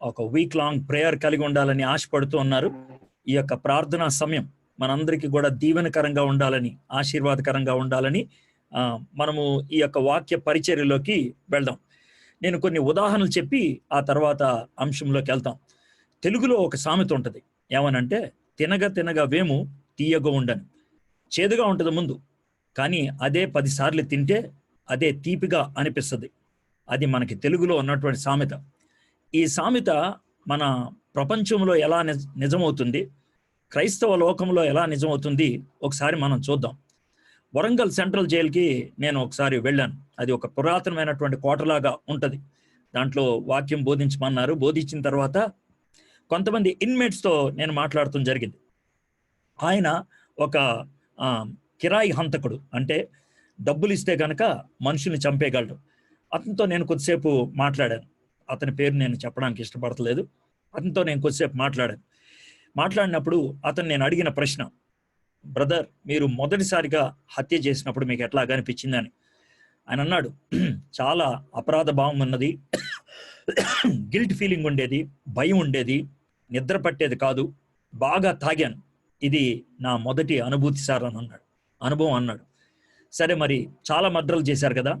ఒక week long prayer కలిగి ఉండాలని ఆశపడుతూ ఉన్నారు. ఈ యొక్క ప్రార్థనా సమయం మనందరికీ కూడా దీవెనకరంగా ఉండాలని, ఆశీర్వాదకరంగా ఉండాలని మనము ఈ యొక్క వాక్య పరిచర్యలోకి వెళ్దాం. నేను కొన్ని ఉదాహరణలు చెప్పి ఆ తర్వాత అంశంలోకి వెళ్తాం. తెలుగులో ఒక సామెత ఉంటుంది, ఏమనంటే తినగ తినగ వేము తీయగా ఉండని. చేదుగా ఉంటుంది ముందు, కానీ అదే 10 సార్లు తింటే అదే తీపిగా అనిపిస్తుంది. అది మనకి తెలుగులో ఉన్నటువంటి సామెత. ఈ సామెత మన ప్రపంచంలో ఎలా నిజమవుతుంది, క్రైస్తవ లోకంలో ఎలా నిజమవుతుంది ఒకసారి మనం చూద్దాం. వరంగల్ సెంట్రల్ జైలుకి నేను ఒకసారి వెళ్ళాను. అది ఒక పురాతనమైనటువంటి కోటలాగా ఉంటుంది. దాంట్లో వాక్యం బోధించమన్నారు. బోధించిన తర్వాత కొంతమంది ఇన్మేట్స్తో నేను మాట్లాడటం జరిగింది. ఆయన ఒక కిరాయి హంతకుడు, అంటే డబ్బులు ఇస్తే కనుక మనుషుల్ని చంపేయగలడు. అతనితో నేను కొద్దిసేపు మాట్లాడాను. అతని పేరు నేను చెప్పడానికి ఇష్టపడతలేదు. అతనితో నేను కొద్దిసేపు మాట్లాడినప్పుడు అతను నేను అడిగిన ప్రశ్న, బ్రదర్ మీరు మొదటిసారిగా హత్య చేసినప్పుడు మీకు ఎట్లాగా అనిపించిందని. ఆయన అన్నాడు, చాలా అపరాధ భావం ఉన్నది, గిల్ట్ ఫీలింగ్ ఉండేది, భయం ఉండేది, నిద్ర పట్టేది కాదు, బాగా తాగాను, ఇది నా మొదటి అనుభూతి సార్ అని అన్నాడు, అనుభవం అన్నాడు. సరే మరి చాలా మర్డర్లు చేశారు కదా,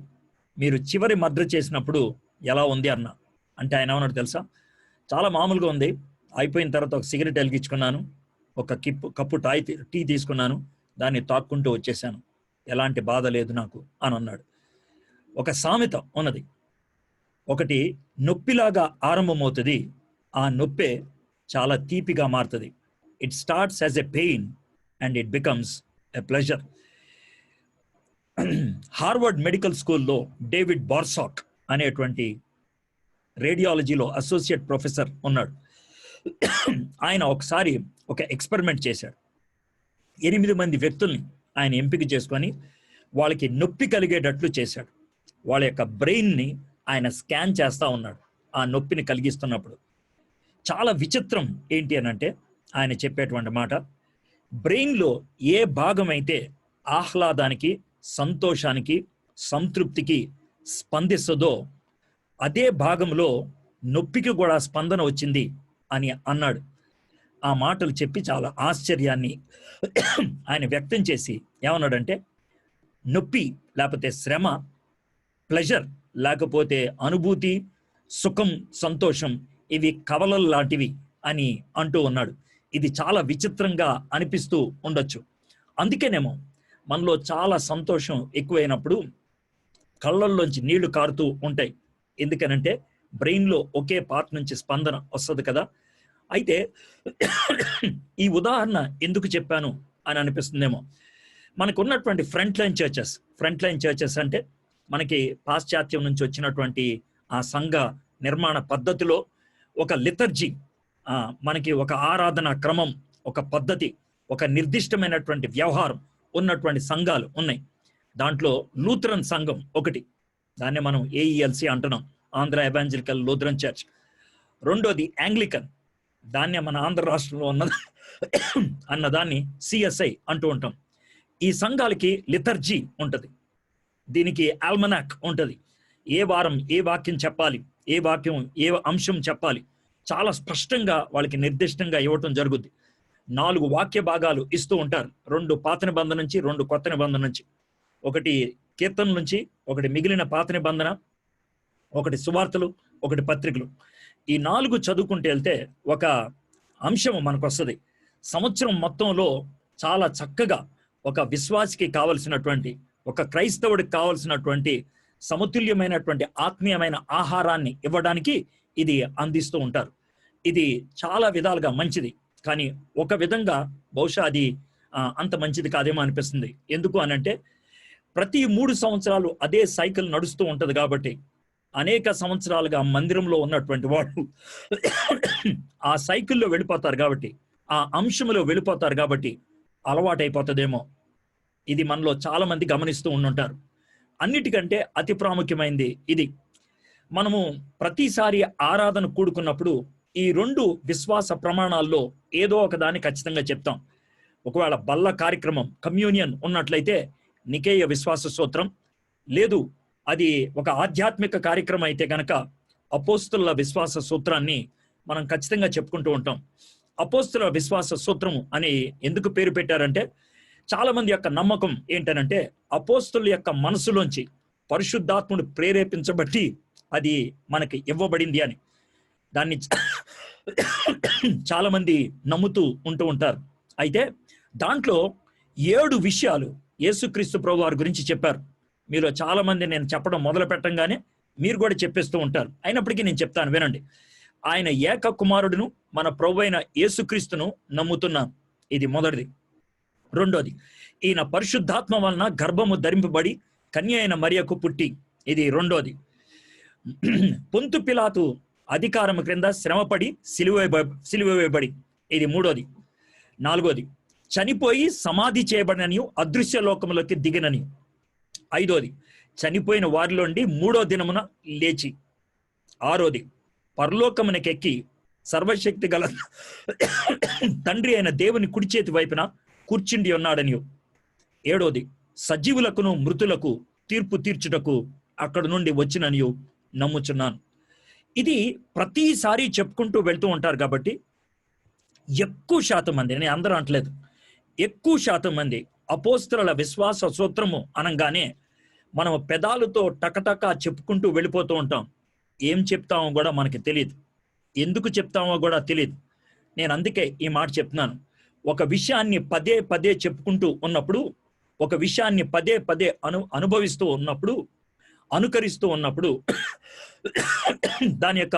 మీరు చివరి మర్డర్ చేసినప్పుడు ఎలా ఉంది అన్నా. అంటే ఆయన ఏమన్నాడు తెలుసా, చాలా మామూలుగా ఉంది, అయిపోయిన తర్వాత ఒక సిగరెట్ వెలిగించుకున్నాను, ఒక కప్పు టీ తీసుకున్నాను, దాన్ని తాక్కుంటూ వచ్చేసాను, ఎలాంటి బాధ లేదు నాకు అని అన్నాడు. ఒక సామెత ఉన్నది, ఒకటి నొప్పిలాగా ఆరంభమవుతుంది, ఆ నొప్పే చాలా తీపిగా మారుతుంది. It starts as a pain and it becomes a pleasure. Harvard medical స్కూల్లో డేవిడ్ బార్సాక్ అనేటువంటి రేడియాలజీలో అసోసియేట్ ప్రొఫెసర్ ఉన్నాడు. ఆయన ఒకసారి ఒక ఎక్స్పెరిమెంట్ చేశాడు. 8 మంది వ్యక్తుల్ని ఆయన ఎంపిక చేసుకొని వాళ్ళకి నొప్పి కలిగేటట్లు చేశాడు. వాళ్ళ యొక్క బ్రెయిన్ని ఆయన స్కాన్ చేస్తూ ఉన్నాడు ఆ నొప్పిని కలిగిస్తున్నప్పుడు. చాలా విచిత్రం ఏంటి అని అంటే ఆయన చెప్పేటువంటి మాట, బ్రెయిన్లో ఏ భాగం అయితే ఆహ్లాదానికి, సంతోషానికి, సంతృప్తికి స్పందిస్తుందో అదే భాగంలో నొప్పికి కూడా స్పందన వచ్చింది అని అన్నాడు. ఆ మాటలు చెప్పి చాలా ఆశ్చర్యాన్ని ఆయన వ్యక్తం చేసి ఏమన్నాడంటే, నొప్పి లేకపోతే శ్రమ, ప్లెజర్ లేకపోతే అనుభూతి, సుఖం, సంతోషం, ఇవి కవలలు లాంటివి అని అంటూ ఉన్నాడు. ఇది చాలా విచిత్రంగా అనిపిస్తూ ఉండొచ్చు. అందుకేనేమో మనలో చాలా సంతోషం ఎక్కువైనప్పుడు కళ్ళల్లోంచి నీళ్లు కారుతూ ఉంటాయి. ఎందుకనంటే బ్రెయిన్లో ఒకే పార్ట్ నుంచి స్పందన వస్తుంది కదా. అయితే ఈ ఉదాహరణ ఎందుకు చెప్పాను అని అనిపిస్తుందేమో. మనకు ఉన్నటువంటి ఫ్రంట్ లైన్ చర్చెస్ అంటే మనకి పాశ్చాత్యం నుంచి వచ్చినటువంటి ఆ సంఘ నిర్మాణ పద్ధతిలో ఒక లిటర్జీ, మనకి ఒక ఆరాధన క్రమం, ఒక పద్ధతి, ఒక నిర్దిష్టమైనటువంటి వ్యవహారం ఉన్నటువంటి సంఘాలు ఉన్నాయి. దాంట్లో లూథరన్ సంఘం ఒకటి, దాన్ని మనం ఏఈఎల్సి అంటున్నాం, ఆంధ్ర ఎవాంజలికల్ లూథరన్ చర్చ్. రెండోది యాంగ్లికన్, దాన్ని మన ఆంధ్ర రాష్ట్రంలో అన్నదాన్ని సిఎస్ఐ అంటూ ఉంటాం. ఈ సంఘాలకి లిటర్జీ ఉంటుంది, దీనికి ఆల్మనాక్ ఉంటుంది. ఏ వారం ఏ వాక్యం చెప్పాలి, ఏ వాక్యం ఏ అంశం చెప్పాలి, చాలా స్పష్టంగా వాళ్ళకి నిర్దిష్టంగా ఇవ్వటం జరుగుద్ది. 4 వాక్య భాగాలు ఇస్తూ ఉంటారు, 2 పాత నిబంధన నుంచి, 2 కొత్త నిబంధన నుంచి, ఒకటి కీర్తన నుంచి, ఒకటి మిగిలిన పాత నిబంధన, ఒకటి సువార్తలు, ఒకటి పత్రికలు. ఈ 4 చదువుకుంటూ వెళ్తే ఒక అంశం మనకు వస్తుంది. సంవత్సరం మొత్తంలో చాలా చక్కగా ఒక విశ్వాసికి కావలసినటువంటి, ఒక క్రైస్తవుడికి కావలసినటువంటి సమతుల్యమైనటువంటి ఆత్మీయమైన ఆహారాన్ని ఇవ్వడానికి ఇది అందిస్తూ ఉంటారు. ఇది చాలా విధాలుగా మంచిది, కానీ ఒక విధంగా బహుశా అది అంత మంచిది కాదేమో అనిపిస్తుంది. ఎందుకు అనంటే ప్రతి 3 సంవత్సరాలు అదే సైకిల్ నడుస్తూ ఉంటుంది కాబట్టి, అనేక సంవత్సరాలుగా మందిరంలో ఉన్నటువంటి వాళ్ళు ఆ సైకిల్లో వెళ్ళిపోతారు కాబట్టి, ఆ అంశంలో వెళ్ళిపోతారు కాబట్టి అలవాటైపోతుందేమో. ఇది మనలో చాలా మంది గమనిస్తూ ఉండుంటారు. అన్నిటికంటే అతి ప్రాముఖ్యమైనది ఇది, మనము ప్రతిసారి ఆరాధన కూడుకున్నప్పుడు ఈ 2 విశ్వాస ప్రమాణాల్లో ఏదో ఒక దాన్ని ఖచ్చితంగా చెప్తాం. ఒకవేళ బల్ల కార్యక్రమం, కమ్యూనియన్ ఉన్నట్లయితే నికేయ విశ్వాస సూత్రం, లేదు అది ఒక ఆధ్యాత్మిక కార్యక్రమం అయితే కనుక అపోస్తుల విశ్వాస సూత్రాన్ని మనం ఖచ్చితంగా చెప్పుకుంటూ ఉంటాం. అపోస్తుల విశ్వాస సూత్రము అని ఎందుకు పేరు పెట్టారంటే, చాలా మంది యొక్క నమ్మకం ఏంటనంటే అపోస్తుల యొక్క మనసులోంచి పరిశుద్ధాత్ముడు ప్రేరేపించబట్టి అది మనకి ఇవ్వబడింది అని. దాన్ని చాలా మంది నమ్ముతూ ఉంటూ ఉంటారు. అయితే దాంట్లో 7 విషయాలు యేసుక్రీస్తు ప్రభు వారి గురించి చెప్పారు. మీలో చాలా మంది నేను చెప్పడం మొదలు పెట్టంగానే మీరు కూడా చెప్పేస్తూ ఉంటారు. అయినప్పటికీ నేను చెప్తాను, వినండి. ఆయన ఏక కుమారుడును మన ప్రభు అయిన యేసుక్రీస్తును నమ్ముతున్నాను, ఇది మొదటిది. రెండోది, ఈయన పరిశుద్ధాత్మ వలన గర్భము ధరింపబడి కన్య అయిన మరియకు పుట్టి, ఇది రెండోది. పొంతు పిలాతు అధికారం క్రింద శ్రమపడి సిలువ వేయబడి, ఇది మూడోది. నాలుగోది, చనిపోయి సమాధి చేయబడినని అదృశ్య లోకములోకి దిగినని. ఐదోది, చనిపోయిన వారిలోండి 3వ దినమున లేచి. ఆరోది, పరలోకమునకెక్కి సర్వశక్తి గల తండ్రి అయిన దేవుని కుడి చేతి వైపున కూర్చుండి ఉన్నాడని. ఏడోది, సజీవులకును మృతులకు తీర్పు తీర్చుటకు అక్కడ నుండి వచ్చిననియు నమ్ముచున్నాను. ఇది ప్రతిసారి చెప్పుకుంటూ వెళ్తూ ఉంటారు. కాబట్టి ఎక్కువ శాతం మంది, నేను అందరూ అంటలేదు, ఎక్కువ శాతం మంది అపోస్తలుల విశ్వాస సూత్రము అనగానే మనం పెదాలతో టకటకా చెప్పుకుంటూ వెళ్ళిపోతూ ఉంటాం. ఏం చెప్తామో కూడా మనకి తెలియదు, ఎందుకు చెప్తామో కూడా తెలియదు. నేను అందుకే ఈ మాట చెప్తున్నాను. ఒక విషయాన్ని పదే పదే చెప్పుకుంటూ ఉన్నప్పుడు, ఒక విషయాన్ని పదే పదే అనుభవిస్తూ ఉన్నప్పుడు, అనుకరిస్తూ ఉన్నప్పుడు దాని యొక్క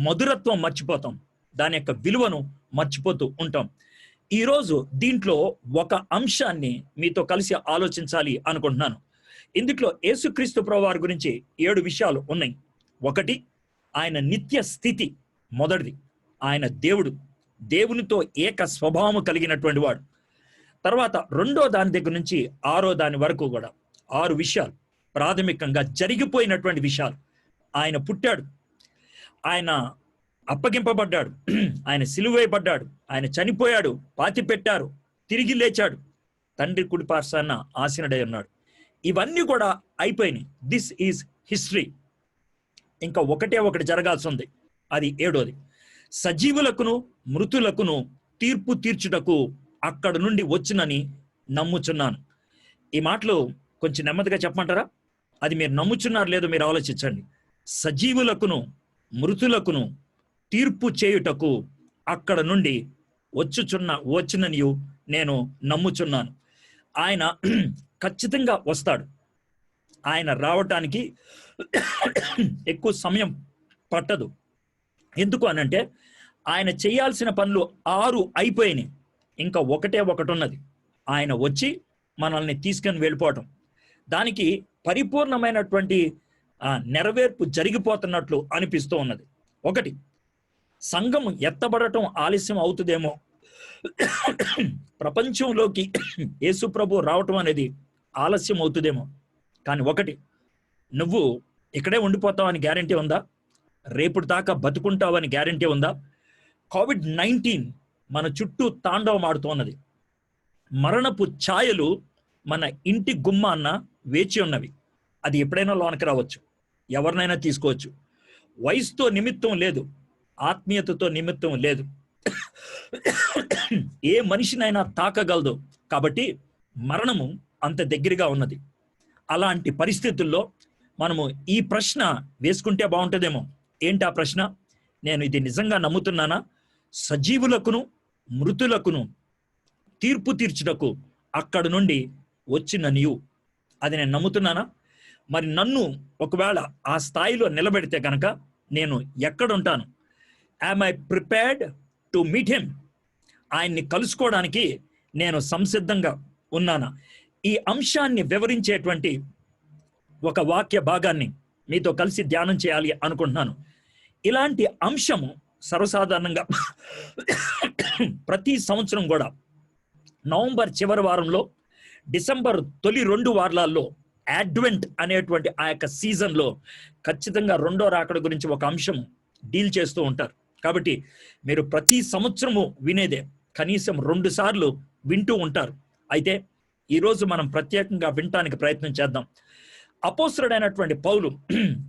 మధురత్వం మర్చిపోతాం, దాని యొక్క విలువను మర్చిపోతూ ఉంటాం. ఈరోజు దీంట్లో ఒక అంశాన్ని మీతో కలిసి ఆలోచించాలి అనుకుంటున్నాను. ఇందులో యేసుక్రీస్తు ప్రభువు వారి గురించి 7 విషయాలు ఉన్నాయి. ఒకటి, ఆయన నిత్య స్థితి. మొదటిది, ఆయన దేవుడు, దేవునితో ఏక స్వభావము కలిగినటువంటి వాడు. తర్వాత రెండో దాని దగ్గర నుంచి 6వ దాని వరకు కూడా 6 విషయాలు ప్రాథమికంగా జరిగిపోయినటువంటి విషయాలు. ఆయన పుట్టాడు, ఆయన అప్పగింపబడ్డాడు, ఆయన సిలువేయబడ్డాడు, ఆయన చనిపోయాడు, పాతి పెట్టారు, తిరిగి లేచాడు, తండ్రి కుడి పార్శ్వాన ఆసీనుడై ఉన్నాడు. ఇవన్నీ కూడా అయిపోయినాయి. This is history. ఇంకా ఒకటి జరగాల్సి ఉంది, అది 7వది. సజీవులకును మృతులకును తీర్పు తీర్చుటకు అక్కడ నుండి వచ్చినని నమ్ముచున్నాను. ఈ మాటలు కొంచెం నెమ్మదిగా చెప్పమంటారా? అది మీరు నమ్ముచున్నారు లేదో మీరు ఆలోచించండి. సజీవులకును మృతులకును తీర్పు చేయుటకు అక్కడ నుండి వచ్చినని నేను నమ్ముచున్నాను. ఆయన ఖచ్చితంగా వస్తాడు. ఆయన రావటానికి ఎక్కువ సమయం పట్టదు. ఎందుకు అనంటే ఆయన చేయాల్సిన పనులు 6 అయిపోయినాయి, ఇంకా ఒకటి ఉన్నది. ఆయన వచ్చి మనల్ని తీసుకొని వెళ్ళిపోవటం, దానికి పరిపూర్ణమైనటువంటి నెరవేర్పు జరిగిపోతున్నట్లు అనిపిస్తూ ఉన్నది. ఒకటి, సంఘం ఎత్తబడటం ఆలస్యం అవుతుందేమో, ప్రపంచంలోకి యేసు ప్రభు రావటం అనేది ఆలస్యం అవుతుందేమో. కానీ ఒకటి, నువ్వు ఇక్కడే ఉండిపోతావని గ్యారంటీ ఉందా? రేపు దాకా బతుకుంటావని గ్యారంటీ ఉందా? కోవిడ్-19 మన చుట్టూ తాండవం ఆడుతున్నది. మరణపు ఛాయలు మన ఇంటి గుమ్మాన్న వేచి ఉన్నవి. అది ఎప్పుడైనా లోనకి రావచ్చు, ఎవరినైనా తీసుకోవచ్చు. వయసుతో నిమిత్తం లేదు, ఆత్మీయతతో నిమిత్తం లేదు, ఏ మనిషినైనా తాకగలదు. కాబట్టి మరణము అంత దగ్గరగా ఉన్నది. అలాంటి పరిస్థితుల్లో మనము ఈ ప్రశ్న వేసుకుంటే బాగుంటుందేమో. ఏంటి ఆ ప్రశ్న? నేను ఇది నిజంగా నమ్ముతున్నానా? సజీవులకును మృతులకును తీర్పు తీర్చుటకు అక్కడ నుండి వచ్చిన నీవు, అది నేను నమ్ముతున్నానా? మరి నన్ను ఒకవేళ ఆ స్థాయిలో నిలబెడితే కనుక నేను ఎక్కడుంటాను? Am I prepared to meet him? ఆయన్ని కలుసుకోవడానికి నేను సంసిద్ధంగా ఉన్నానా? ఈ అంశాన్ని వివరించేటువంటి ఒక వాక్య భాగాన్ని మీతో కలిసి ధ్యానం చేయాలి అనుకుంటున్నాను. ఇలాంటి అంశము సర్వసాధారణంగా ప్రతి సంవత్సరం కూడా నవంబర్ చివరి వారంలో, డిసెంబర్ తొలి 2 వారాల్లో, అడ్వెంట్ అనేటువంటి ఆ యొక్క సీజన్లో ఖచ్చితంగా రెండో రాకడ గురించి ఒక అంశం డీల్ చేస్తూ ఉంటారు. కాబట్టి మీరు ప్రతి సంవత్సరము వినేదే, కనీసం 2 సార్లు వింటూ ఉంటారు. అయితే ఈరోజు మనం ప్రత్యేకంగా వినటానికి ప్రయత్నం చేద్దాం. అపోస్తలుడైనటువంటి పౌలు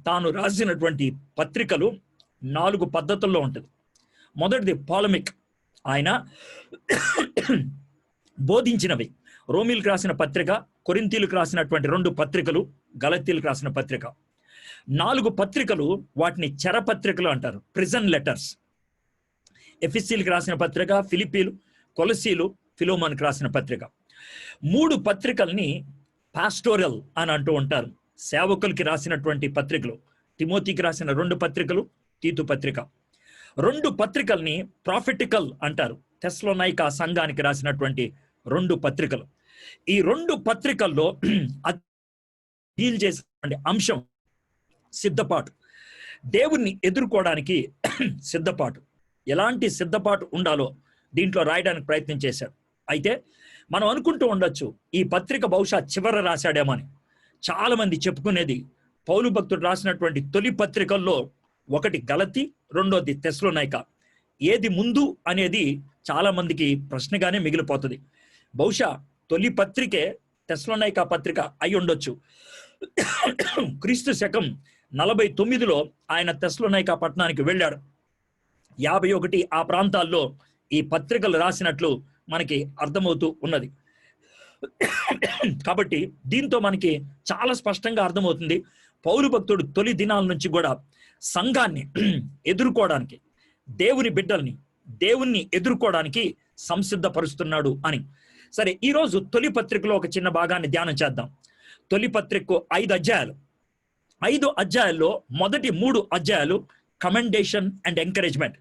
తాను రాసినటువంటి పత్రికలు 4 పద్ధతుల్లో ఉంటుంది. మొదటిది పాలమిక్, ఆయన బోధించినవి. రోమీలకు రాసిన పత్రిక, కొరింథీలకు రాసినటువంటి 2 పత్రికలు, గలతీలకు రాసిన పత్రిక. 4 పత్రికలు, వాటిని చెర పత్రికలు అంటారు, ప్రిజన్ లెటర్స్. ఎఫెసీలకు రాసిన పత్రిక, ఫిలిప్పీలు, కొలసీలు, ఫిలోమోనుకు రాసిన పత్రిక. 3 పత్రికల్ని పాస్టోరల్ అని అంటూ ఉంటారు, సేవకులకి రాసినటువంటి పత్రికలు. తిమోతికి రాసిన 2 పత్రికలు, తీతు పత్రిక. 2 పత్రికల్ని ప్రాఫిటికల్ అంటారు, తెస్సలోనిక సంఘానికి రాసినటువంటి 2 పత్రికలు. ఈ 2 పత్రికల్లో డీల్ చేసినటువంటి అంశం సిద్ధపాటు, దేవుణ్ణి ఎదుర్కోవడానికి సిద్ధపాటు. ఎలాంటి సిద్ధపాటు ఉండాలో దీంట్లో రాయడానికి ప్రయత్నం చేశాడు. అయితే మనం అనుకుంటూ ఉండొచ్చు, ఈ పత్రిక బహుశా చివర రాశాడేమో అని. చాలా మంది చెప్పుకునేది పౌలు భక్తుడు రాసినటువంటి తొలి పత్రికల్లో ఒకటి గలతీ, రెండోది తెస్సలోనిక. ఏది ముందు అనేది చాలా మందికి ప్రశ్నగానే మిగిలిపోతుంది. బహుశా తొలి పత్రికే తెస్సలోనిక పత్రిక అయి ఉండొచ్చు. క్రీస్తు శకం 49లో ఆయన తెస్సలోనిక పట్టణానికి వెళ్ళాడు. 51 ఆ ప్రాంతాల్లో ఈ పత్రికలు రాసినట్లు మనకి అర్థమవుతూ ఉన్నది. కాబట్టి దీంతో మనకి చాలా స్పష్టంగా అర్థమవుతుంది, పౌలు భక్తుడు తొలి దినాల నుంచి కూడా సంఘాన్ని ఎదుర్కోవడానికి, దేవుని బిడ్డల్ని, దేవుణ్ణి ఎదుర్కోవడానికి సంసిద్ధపరుస్తున్నాడు అని. సరే, ఈరోజు తొలి పత్రికలో ఒక చిన్న భాగాన్ని ధ్యానం చేద్దాం. తొలి పత్రికకు 5 అధ్యాయాలు. 5 అధ్యాయాల్లో మొదటి 3 అధ్యాయాలు కమెండేషన్ అండ్ ఎంకరేజ్మెంట్,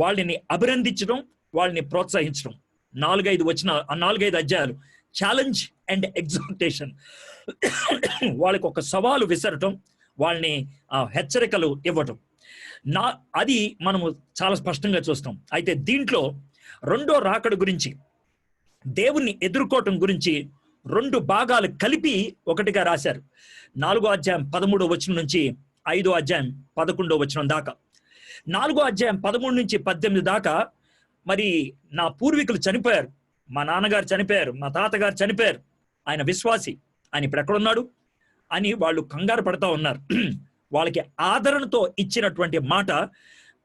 వాళ్ళని అభినందించడం, వాళ్ళని ప్రోత్సహించడం. 4-5 అధ్యాయాలు ఛాలెంజ్ అండ్ ఎగ్జార్టేషన్, వాళ్ళకి ఒక సవాలు విసరటం, వాళ్ళని హెచ్చరికలు ఇవ్వటం. అది మనము చాలా స్పష్టంగా చూస్తాం. అయితే దీంట్లో రెండో రాకడ గురించి, దేవుణ్ణి ఎదుర్కోవటం గురించి 2 భాగాలు కలిపి ఒకటిగా రాశారు. 4వ అధ్యాయం 13వ వచనం నుంచి 5వ అధ్యాయం 11వ వచనం దాకా. 4వ అధ్యాయం 13 నుంచి 18 దాకా, మరి నా పూర్వీకులు చనిపోయారు, మా నాన్నగారు చనిపోయారు, మా తాతగారు చనిపోయారు, ఆయన విశ్వాసి, ఆయన ఇప్పుడు ఎక్కడున్నాడు అని వాళ్ళు కంగారు పడతా ఉన్నారు. వాళ్ళకి ఆదరణతో ఇచ్చినటువంటి మాట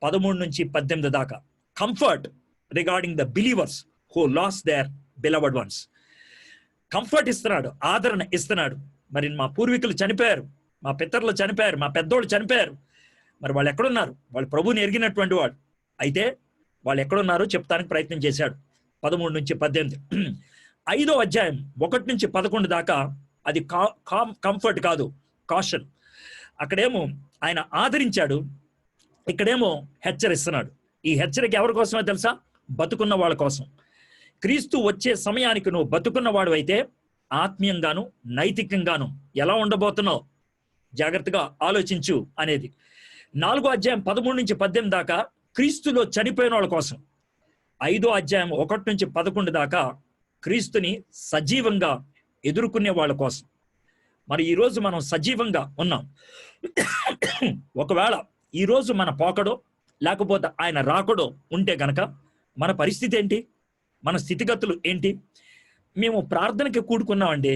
13 నుంచి 18 దాకా. Comfort regarding the believers who lost their beloved ones. Comfort ఇస్తున్నాడు, ఆదరణ ఇస్తున్నాడు. మరి మా పూర్వీకులు చనిపోయారు, మా పితరులు చనిపోయారు, మా పెద్దోళ్ళు చనిపోయారు, మరి వాళ్ళు ఎక్కడున్నారు? వాళ్ళు ప్రభువుని ఎరిగినటువంటి వాడు. అయితే వాళ్ళు ఎక్కడున్నారో చెప్తానికి ప్రయత్నం చేశాడు. 13 నుంచి 18. 5వ అధ్యాయం 1 నుంచి 11 దాకా అది కంఫర్ట్ కాదు, కాషన్. అక్కడేమో ఆయన ఆదరించాడు, ఇక్కడేమో హెచ్చరిస్తున్నాడు. ఈ హెచ్చరిక ఎవరి కోసమో తెలుసా? బతుకున్న వాళ్ళ కోసం. క్రీస్తు వచ్చే సమయానికి నువ్వు బతుకున్నవాడు అయితే ఆత్మీయంగాను నైతికంగాను ఎలా ఉండబోతున్నావు జాగ్రత్తగా ఆలోచించు అనేది. 4వ అధ్యాయం 13 నుంచి 18 దాకా క్రీస్తులో చనిపోయిన వాళ్ళ కోసం. 5వ అధ్యాయం 1 నుంచి 11 దాకా క్రీస్తుని సజీవంగా ఎదుర్కొనే వాళ్ళ కోసం. మరి ఈరోజు మనం సజీవంగా ఉన్నాం. ఒకవేళ ఈరోజు మన పోకడో లేకపోతే ఆయన రాకడో ఉంటే గనక మన పరిస్థితి ఏంటి? మన స్థితిగతులు ఏంటి? మేము ప్రార్థనకి కూడుకున్నామండి,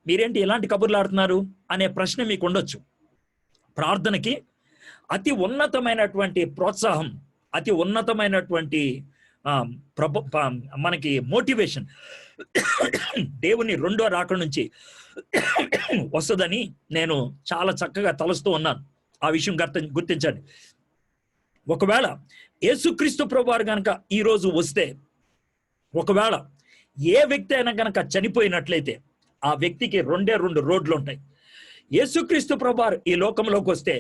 మీరేంటి ఇలాంటి కబుర్లు ఆడుతున్నారు అనే ప్రశ్న మీకు ఉండొచ్చు. ప్రార్థనకి అతి ఉన్నతమైనటువంటి ప్రోత్సాహం, అతి ఉన్నతమైనటువంటి మనకి మోటివేషన్ దేవుని రెండో రాకడ నుంచి వస్తుందని నేను చాలా చక్కగా తలుస్తూ ఉన్నాను. ఆ విషయం గుర్తించండి. ఒకవేళ యేసుక్రీస్తు ప్రభువారు గనక ఈరోజు వస్తే, ఒకవేళ ఏ వ్యక్తి అయినా గనక చనిపోయినట్లయితే ఆ వ్యక్తికి 2 రోడ్లు ఉంటాయి. యేసుక్రీస్తు ప్రభువారు ఈ లోకంలోకి వస్తే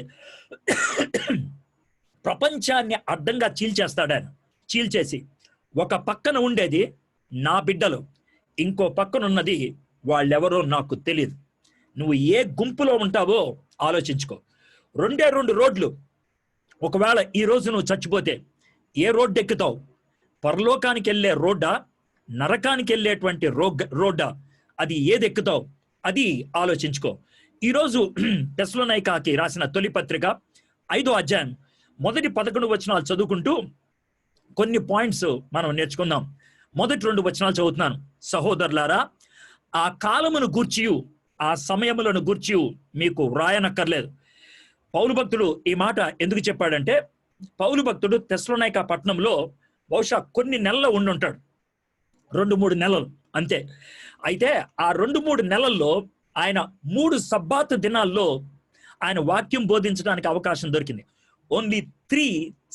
ప్రపంచాన్ని అడ్డంగా చీల్చేస్తాడు ఆయన. చీల్చేసి ఒక పక్కన ఉండేది నా బిడ్డలు, ఇంకో పక్కన ఉన్నది వాళ్ళెవరో నాకు తెలియదు. నువ్వు ఏ గుంపులో ఉంటావో ఆలోచించుకో. 2 రోడ్లు. ఒకవేళ ఈ రోజు నువ్వు చచ్చిపోతే ఏ రోడ్డు ఎక్కుతావు? పరలోకానికి వెళ్ళే రోడ్డా, నరకానికి వెళ్ళేటువంటి రోడ్డా? అది ఏది ఎక్కుతావు? అది ఆలోచించుకో. ఈరోజు తెస్సలోనికకి రాసిన తొలి పత్రిక 5వ అధ్యాయం మొదటి 11 వచనాలు చదువుకుంటూ కొన్ని పాయింట్స్ మనం నేర్చుకుందాం. మొదటి 2 వచనాలు చదువుతున్నాను. సహోదరులారా, ఆ కాలమును గూర్చియు ఆ సమయములను గూర్చియు మీకు వ్రాయనక్కర్లేదు. పౌలు భక్తుడు ఈ మాట ఎందుకు చెప్పాడంటే, పౌలు భక్తుడు తెస్సలోనిక పట్టణంలో బహుశా కొన్ని నెలలు ఉండుంటాడు, 2-3 నెలలు అంతే. అయితే ఆ 2-3 నెలల్లో ఆయన 3 సబ్బాతు దినాల్లో ఆయన వాక్యం బోధించడానికి అవకాశం దొరికింది. ఓన్లీ 3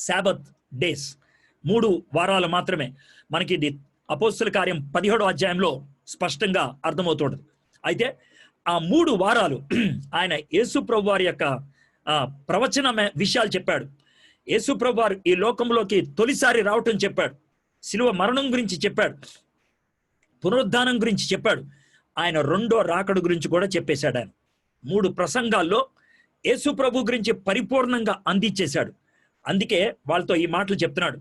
సాబత్ డేస్, 3 వారాలు మాత్రమే. మనకి ఇది అపోస్తుల కార్యం 17వ అధ్యాయంలో స్పష్టంగా అర్థమవుతుంది. అయితే ఆ 3 వారాలు ఆయన యేసు ప్రభువారి యొక్క ప్రవచన విషయాలు చెప్పాడు. యేసు ప్రభువారు ఈ లోకంలోకి తొలిసారి రావటం చెప్పాడు, శిలువ మరణం గురించి చెప్పాడు, పునరుద్ధానం గురించి చెప్పాడు, ఆయన రెండో రాకడ గురించి కూడా చెప్పేశాడు. ఆయన 3 ప్రసంగాల్లో యేసు ప్రభు గురించి పరిపూర్ణంగా అందించేశాడు. అందుకే వాళ్ళతో ఈ మాటలు చెప్తున్నాడు.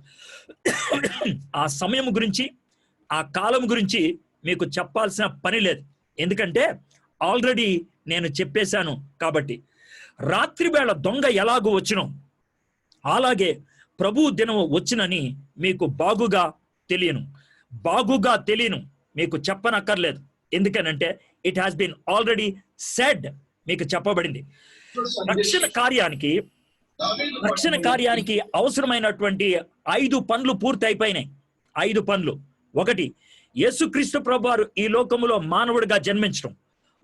ఆ సమయం గురించి ఆ కాలం గురించి మీకు చెప్పాల్సిన పని లేదు, ఎందుకంటే ఆల్రెడీ నేను చెప్పేశాను. కాబట్టి రాత్రి వేళ దొంగ ఎలాగూ వచ్చును అలాగే ప్రభు దినము వచ్చినని మీకు బాగుగా తెలియను, మీకు చెప్పనక్కర్లేదు. ఎందుకనంటే it has been already said, మీకు చెప్పబడింది. రక్షణ కార్యానికి అవసరమైనటువంటి 5 పనులు పూర్తి అయిపోయినాయి. 5 పనులు. 1, యేసుక్రీస్తు ప్రభువారు ఈ లోకములో మానవుడిగా జన్మించడం.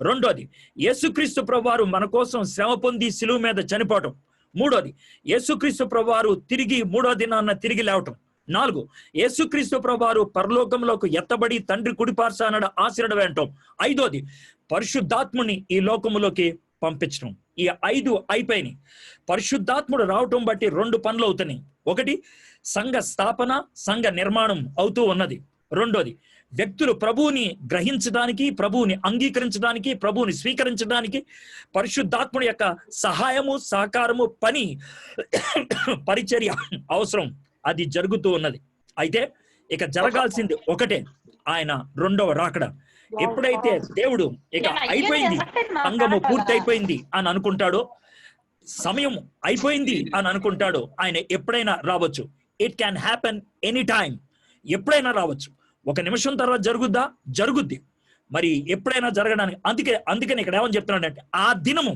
2, యేసుక్రీస్తు ప్రభువారు మన కోసం శ్రమ పొంది శిలువ మీద చనిపోవటం. 3, యేసుక్రీస్తు ప్రభువారు తిరిగి 3వ దినాన్న తిరిగి లేవటం. 4, యేసుక్రీస్తు ప్రభువారు పరలోకంలోకి ఎత్తబడి తండ్రి కుడిపార్శ్వాన ఆశీర్వాదం వేయటం. 5, పరిశుద్ధాత్ముని ఈ లోకములోకి పంపించడం. ఈ 5 అయిపోయినాయి. పరిశుద్ధాత్ముడు రావటం బట్టి 2 పనులు అవుతున్నాయి. 1, సంఘ స్థాపన, సంఘ నిర్మాణం అవుతూ ఉన్నది. 2, వ్యక్తులు ప్రభువుని గ్రహించడానికి, ప్రభువుని అంగీకరించడానికి, ప్రభువుని స్వీకరించడానికి పరిశుద్ధాత్ముడి యొక్క సహాయము, సహకారము, పని, పరిచర్య అవసరం. అది జరుగుతూ ఉన్నది. అయితే ఇక జరగాల్సింది ఒకటే, ఆయన రెండవ రాకడ. ఎప్పుడైతే దేవుడు ఇక అయిపోయింది, సంఘము పూర్తి అయిపోయింది అని అనుకుంటాడో, సమయం అయిపోయింది అని అనుకుంటాడో, ఆయన ఎప్పుడైనా రావచ్చు. It can happen any time, ఎప్పుడైనా రావచ్చు. 1 నిమిషం తర్వాత జరుగుద్ది. మరి ఎప్పుడైనా జరగడానికి అందుకని ఇక్కడ ఏమని చెప్తున్నాడంటే, ఆ దినము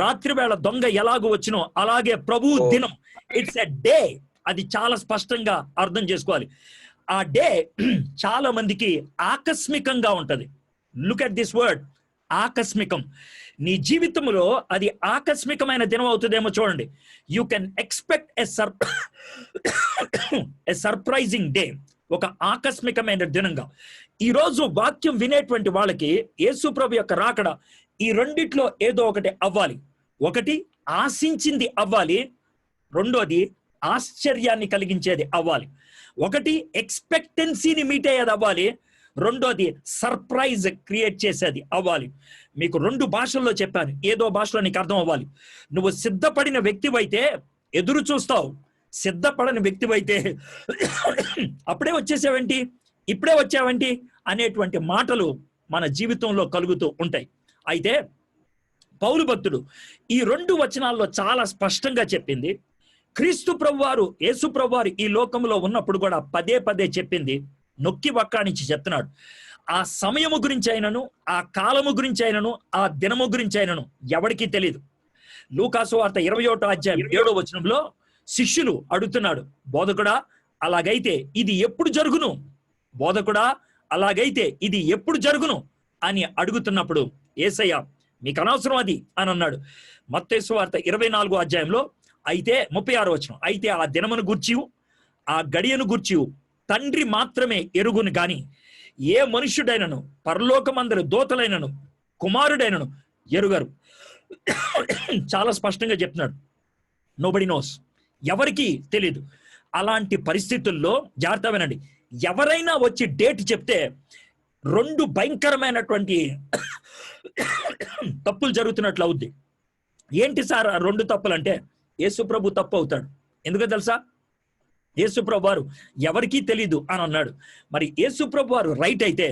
రాత్రి వేళ దొంగ ఎలాగో వచ్చినో అలాగే ప్రభు దినం. It's a day. అది చాలా స్పష్టంగా అర్థం చేసుకోవాలి. ఆ డే చాలా మందికి ఆకస్మికంగా ఉంటది. లుక్ ఎట్ దిస్ వర్డ్, ఆకస్మికం. నీ జీవితంలో అది ఆకస్మికమైన దినం అవుతుందేమో చూడండి. You can expect a surprising day, ఒక ఆకస్మికమైన దినంగా. ఈరోజు వాక్యం వినేటువంటి వాళ్ళకి యేసు ప్రభు యొక్క రాకడ ఈ రెండిట్లో ఏదో ఒకటి అవ్వాలి. 1, ఆశించింది అవ్వాలి. 2, ఆశ్చర్యాన్ని కలిగించేది అవ్వాలి. 1, ఎక్స్పెక్టెన్సీని మీట్ అయ్యేది అవ్వాలి. 2, సర్ప్రైజ్ క్రియేట్ చేసేది అవ్వాలి. మీకు 2 భాషల్లో చెప్పాను, ఏదో భాషలో నీకు అర్థం అవ్వాలి. నువ్వు సిద్ధపడిన వ్యక్తివైతే ఎదురు చూస్తావు, సిద్ధపడని వ్యక్తివైతే అప్పుడే వచ్చేసావేంటి, ఇప్పుడే వచ్చావేంటి అనేటువంటి మాటలు మన జీవితంలో కలుగుతూ ఉంటాయి. అయితే పౌలు భక్తుడు ఈ 2 వచనాల్లో చాలా స్పష్టంగా చెప్పింది. క్రీస్తు ప్రభువారు, యేసు ప్రభువారు ఈ లోకంలో ఉన్నప్పుడు కూడా పదే చెప్పింది, నొక్కి వక్కానించి చెప్తున్నాడు. ఆ సమయము గురించి అయినను, ఆ కాలము గురించి అయినను, ఆ దినము గురించి అయినను ఎవరికీ తెలియదు. లూకాసు వార్త 21వ అధ్యాయం 7వ వచనంలో శిష్యులు అడుగుతున్నాడు, బోధకుడా అలాగైతే ఇది ఎప్పుడు జరుగును? బోధకుడా అలాగైతే ఇది ఎప్పుడు జరుగును అని అడుగుతున్నప్పుడు యేసయ్య మీకు అనవసరం అది అని అన్నాడు. మత్తయి సువార్త 24వ అధ్యాయంలో అయితే 36వ వచనం, అయితే ఆ దినమును గూర్చి ఆ గడియను గూర్చి తండ్రి మాత్రమే ఎరుగును గాని ఏ మనుష్యుడైనను, పరలోకమందరి దూతలైనను, కుమారుడైనను ఎరుగరు. చాలా స్పష్టంగా చెప్తున్నాడు, నోబడి నోస్, ఎవరికి తెలీదు. అలాంటి పరిస్థితుల్లో జాగ్రత్త వినండి, ఎవరైనా వచ్చి డేట్ చెప్తే 2 భయంకరమైనటువంటి తప్పులు జరుగుతున్నట్లు అవుద్ది. ఏంటి సార్ ఆ 2 తప్పులు అంటే, యేసు ప్రభు తప్పు అవుతాడు. ఎందుకో తెలుసా? యేసు ప్రభు వారు ఎవరికీ తెలీదు అని అన్నాడు. మరి యేసు ప్రభు వారు రైట్ అయితే